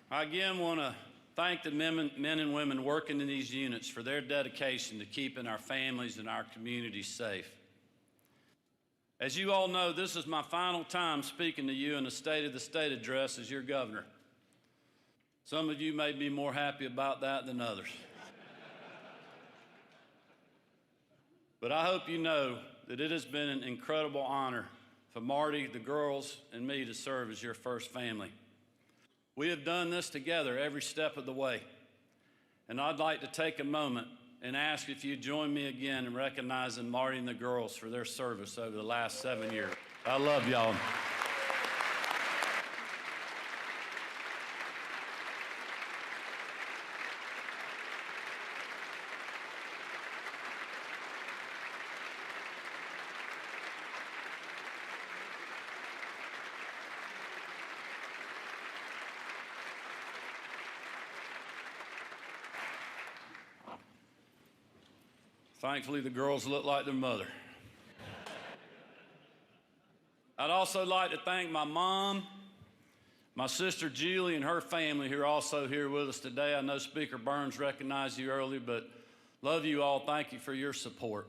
I again want to thank the men and women working in these units for their dedication to keeping our families and our communities safe. As you all know, this is my final time speaking to you in the State of the State address as your governor. Some of you may be more happy about that than others. But I hope you know that it has been an incredible honor for Marty, the girls, and me to serve as your first family. We have done this together every step of the way, and I'd like to take a moment and ask if you'd join me again in recognizing Marty and the girls for their service over the last 7 years. I love y'all. Thankfully, the girls look like their mother. I'd also like to thank my mom, my sister Julie and her family who are also here with us today. I know Speaker Burns recognized you earlier, but love you all. Thank you for your support.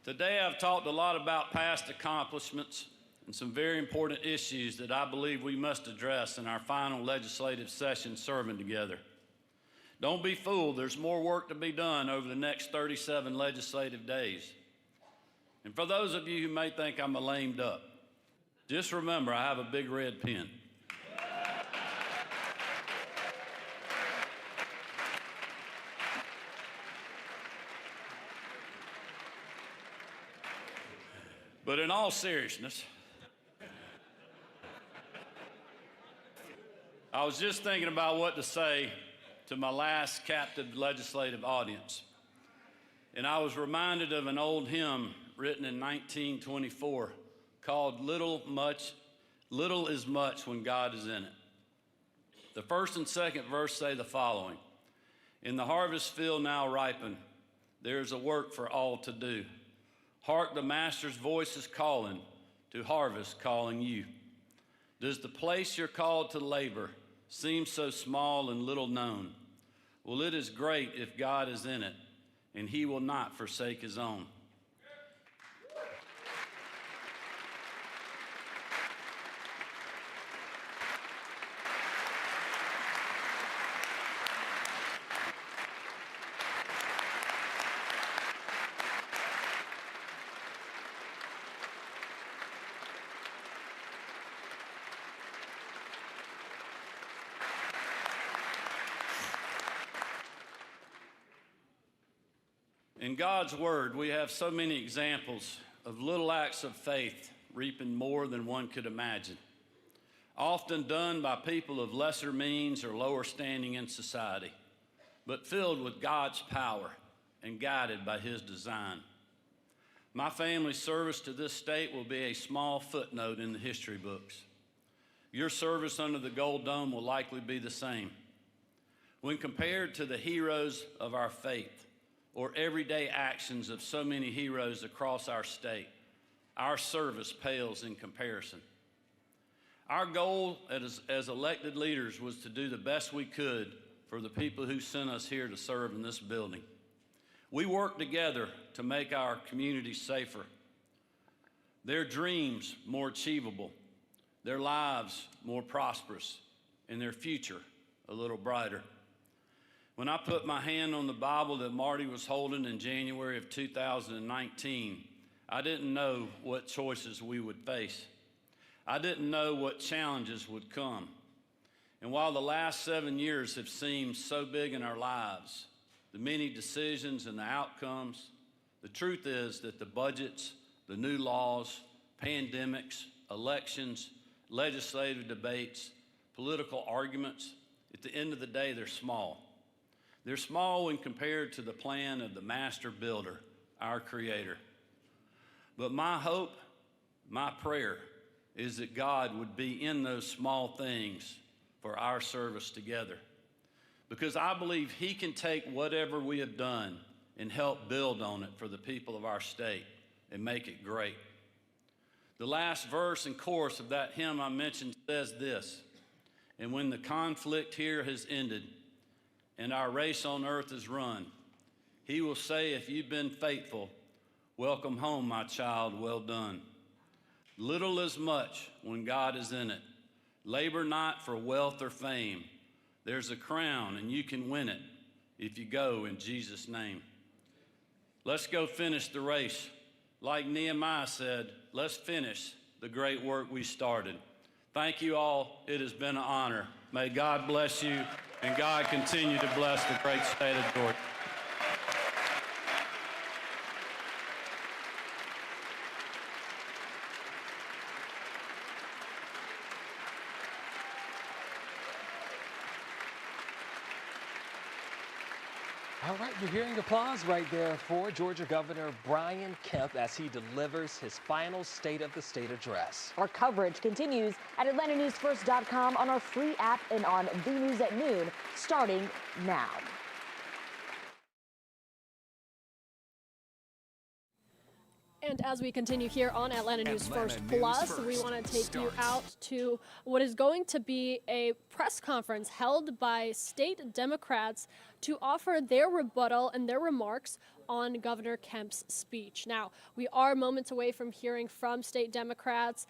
Today I've talked a lot about past accomplishments and some very important issues that I believe we must address in our final legislative session serving together. Don't be fooled, there's more work to be done over the next 37 legislative days. And for those of you who may think I'm a lame duck, just remember I have a big red pen. But in all seriousness, I was just thinking about what to say to my last captive legislative audience. And I was reminded of an old hymn written in 1924 called Little is much when God is in it. The first and second verse say the following: In the harvest field now ripen, there is a work for all to do. Hark, the master's voice is calling, to harvest calling you. Does the place you're called to labor seem so small and little known? Well, it is great if God is in it, and he will not forsake his own. In God's word, we have so many examples of little acts of faith reaping more than one could imagine, often done by people of lesser means or lower standing in society, but filled with God's power and guided by his design. My family's service to this state will be a small footnote in the history books. Your service under the Gold Dome will likely be the same. When compared to the heroes of our faith, or everyday actions of so many heroes across our state, our service pales in comparison. Our goal as elected leaders was to do the best we could for the people who sent us here to serve in this building. We worked together to make our communities safer, their dreams more achievable, their lives more prosperous, and their future a little brighter. When I put my hand on the Bible that Marty was holding in January of 2019, I didn't know what choices we would face. I didn't know what challenges would come. And while the last 7 years have seemed so big in our lives, the many decisions and the outcomes, the truth is that the budgets, the new laws, pandemics, elections, legislative debates, political arguments, at the end of the day, they're small. They're small when compared to the plan of the master builder, our Creator. But my hope, my prayer, is that God would be in those small things for our service together. Because I believe he can take whatever we have done and help build on it for the people of our state and make it great. The last verse and chorus of that hymn I mentioned says this: And when the conflict here has ended, and our race on earth is run, he will say, if you've been faithful, welcome home, my child, well done. Little is much when God is in it. Labor not for wealth or fame. There's a crown and you can win it if you go in Jesus' name. Let's go finish the race. Like Nehemiah said, let's finish the great work we started. Thank you all. It has been an honor. May God bless you, and God continue to bless the great state of Georgia. All right, you're hearing applause right there for Georgia Governor Brian Kemp as he delivers his final State of the State address. Our coverage continues at AtlantaNewsFirst.com, on our free app, and on The News at Noon, starting now. And as we continue here on Atlanta News First Plus, we want to take you out to what is going to be a press conference held by state Democrats to offer their rebuttal and their remarks on Governor Kemp's speech. Now, we are moments away from hearing from state Democrats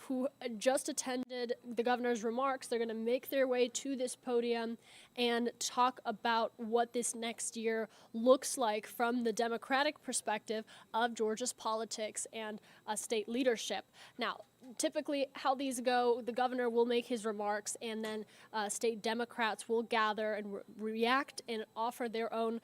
who just attended the governor's remarks. They're going to make their way to this podium and talk about what this next year looks like from the Democratic perspective of Georgia's politics and state leadership. Now, typically how these go, the governor will make his remarks, and then state Democrats will gather and react and offer their own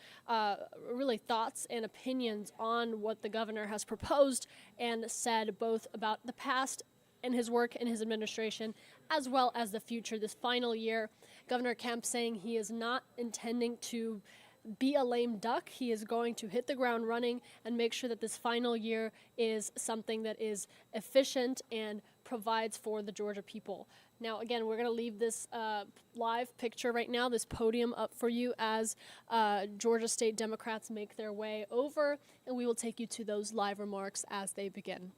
really thoughts and opinions on what the governor has proposed and said, both about the past and his work in his administration, as well as the future. This final year, Governor Kemp saying he is not intending to be a lame duck. He is going to hit the ground running and make sure that this final year is something that is efficient and provides for the Georgia people. Now, again, we're going to leave this live picture right now, this podium up for you as Georgia State Democrats make their way over, and we will take you to those live remarks as they begin.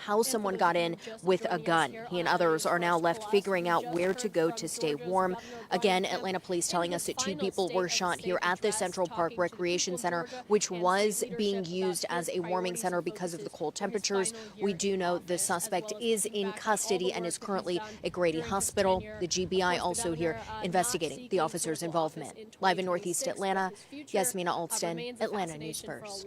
How someone got in with a gun. He and others are now left figuring out where to go to stay warm. Again, Atlanta police telling us that 2 people were shot here at the Central Park Recreation Center, which was being used as a warming center because of the cold temperatures. We do know the suspect is in custody and is currently at Grady Hospital. The GBI also here investigating the officer's involvement. Live in Northeast Atlanta, Yasmina Alston, Atlanta News First.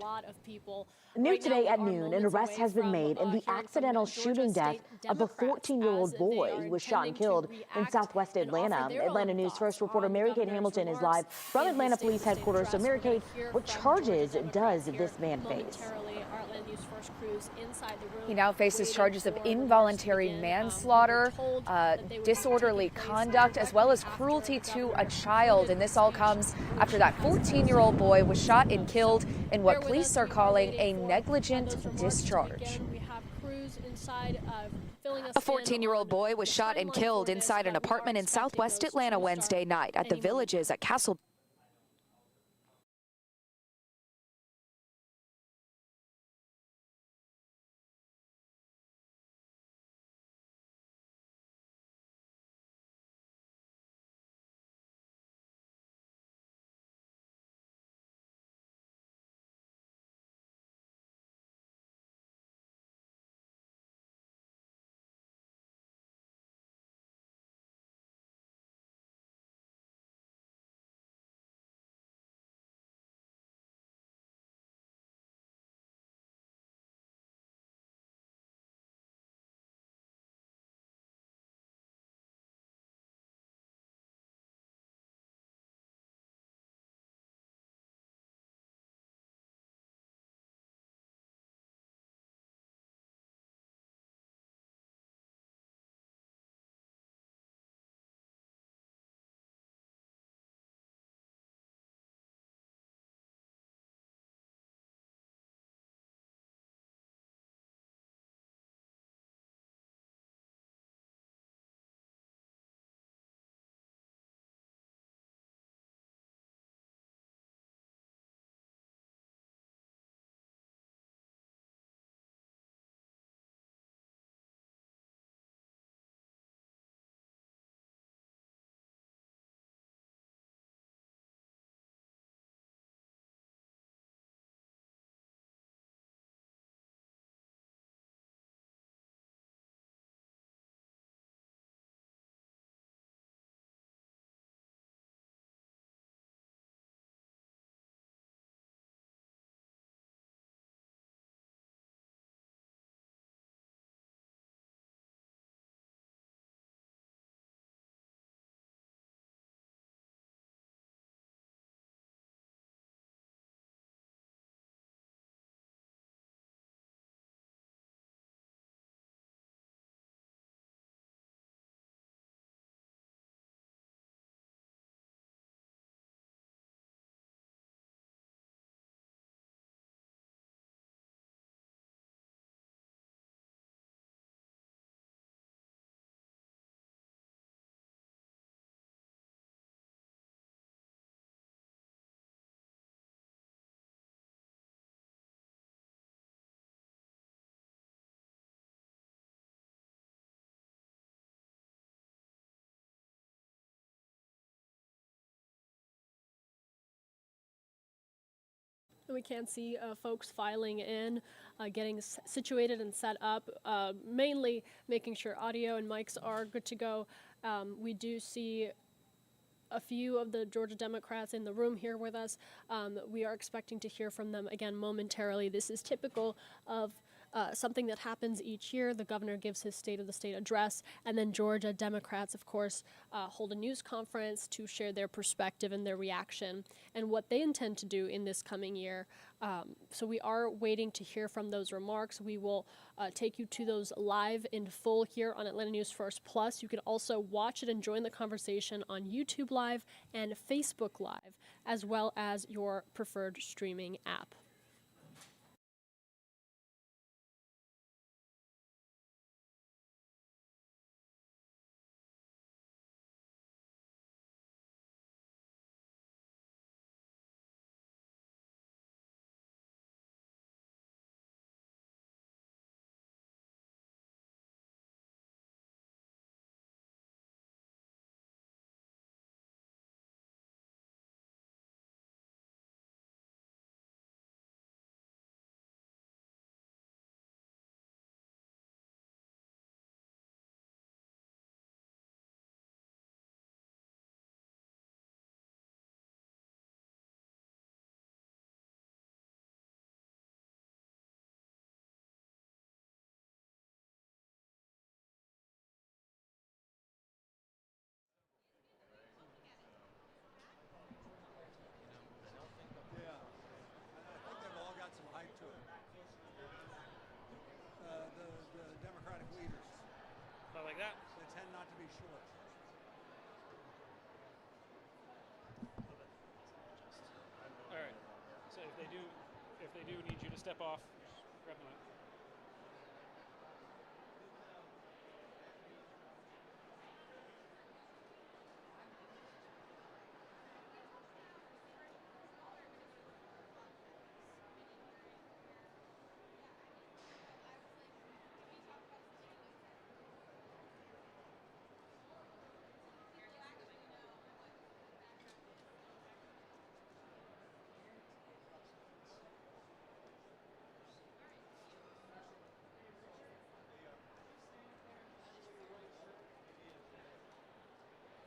New today at noon, an arrest has been made in the accidental shooting death of a 14-year-old boy who was shot and killed in southwest Atlanta. Atlanta News First reporter Mary Kate Hamilton is live from Atlanta Police Headquarters. So, Mary Kate, what charges does this man face? He now faces charges of involuntary manslaughter, disorderly conduct, as well as cruelty to a child. And this all comes after that 14-year-old boy was shot and killed in what police are calling a negligent discharge. A 14-year-old boy was shot and killed inside an apartment in southwest Atlanta Wednesday night at the Villages at Castle. We can see folks filing in, getting situated and set up, mainly making sure audio and mics are good to go. We do see a few of the Georgia Democrats in the room here with us. We are expecting to hear from them again momentarily. This is typical of something that happens each year. The governor gives his State of the State address, and then Georgia Democrats, of course, hold a news conference to share their perspective and their reaction and what they intend to do in this coming year. So we are waiting to hear from those remarks. We will take you to those live in full here on Atlanta News First Plus. You can also watch it and join the conversation on YouTube Live and Facebook Live, as well as your preferred streaming app. Some hype to it. The Democratic leaders. Not like that. They tend not to be short. All right. So if they do need you to step off, grab the mic.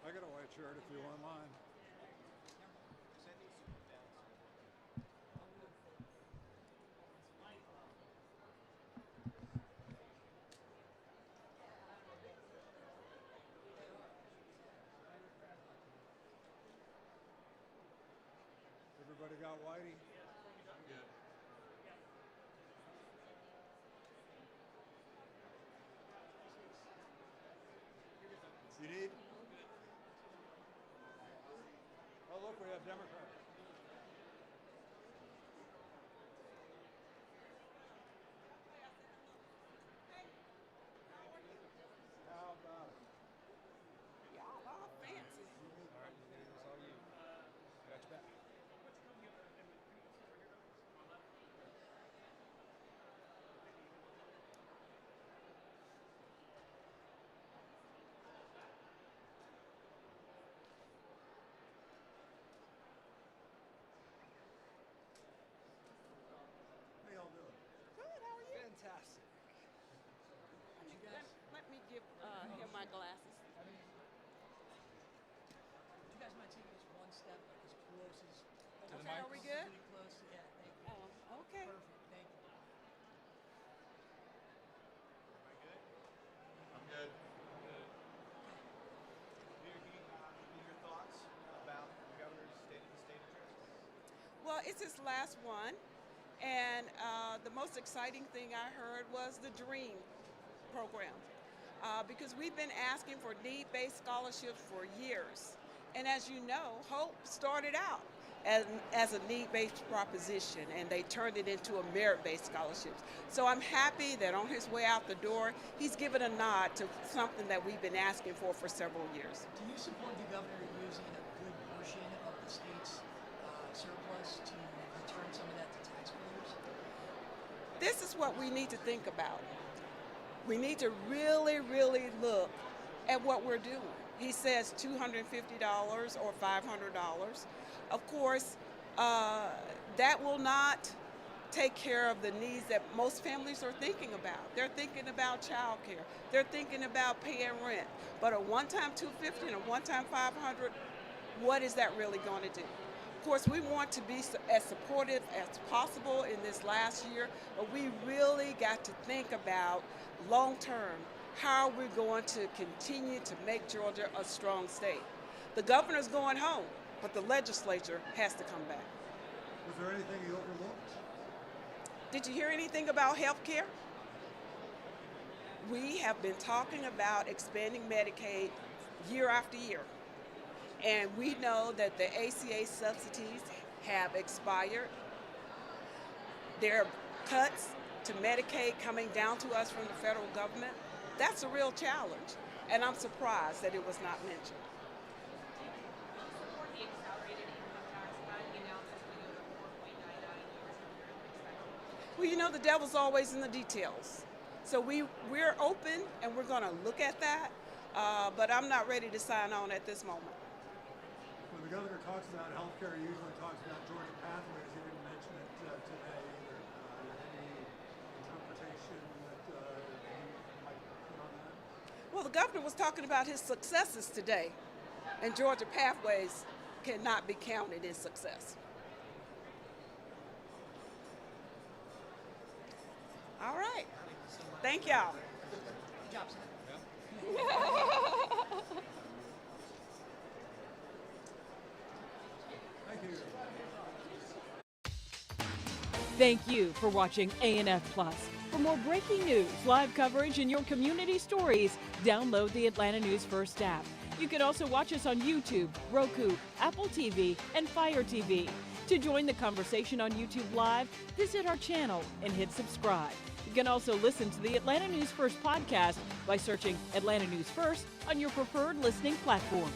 I got a white shirt if you want mine. Everybody got whitey? Good. You need? Oh, look, we have Democrats. How about it? Y'all all fancy. All right, it's all you. I got your back. How y'all doing? Good, how are you? Fantastic. You guys? Let me give him my glasses. You guys might take this one step like as close as Okay, are we good? really close. Yeah, thank you. Okay. Perfect, thank you. Am I good? I'm good. Mayor, can you give your thoughts about the governor's State of the State address? Well, it's his last one, and the most exciting thing I heard was the DREAM program, because we've been asking for need-based scholarships for years. And as you know, HOPE started out as a need-based proposition, and they turned it into a merit-based scholarships. So I'm happy that on his way out the door, he's given a nod to something that we've been asking for several years. Do you support the governor using a good portion of the state's surplus to return some of that to taxpayers? This is what we need to think about. We need to really, really look at what we're doing. He says $250 or $500. Of course, that will not take care of the needs that most families are thinking about. They're thinking about child care. They're thinking about paying rent. But a one-time $250 and a one-time $500, what is that really going to do? Of course, we want to be as supportive as possible in this last year, but we really got to think about long-term, how we're going to continue to make Georgia a strong state. The governor's going home, but the legislature has to come back. Was there anything you overlooked? Did you hear anything about health care? We have been talking about expanding Medicaid year after year. And we know that the ACA subsidies have expired. There are cuts to Medicaid coming down to us from the federal government. That's a real challenge. And I'm surprised that it was not mentioned. Well, you know, the devil's always in the details. So we're open and we're going to look at that, but I'm not ready to sign on at this moment. When the governor talks about health care, he usually talks about Georgia pathways. He didn't mention it today either. Any interpretation that you might put on that? Well, the governor was talking about his successes today, and Georgia pathways cannot be counted as success. All right. Thank y'all. Good job, Thank you for watching ANF Plus. For more breaking news, live coverage, and your community stories, download the Atlanta News First app. You can also watch us on YouTube, Roku, Apple TV, and Fire TV. To join the conversation on YouTube Live, visit our channel and hit subscribe. You can also listen to the Atlanta News First podcast by searching Atlanta News First on your preferred listening platform.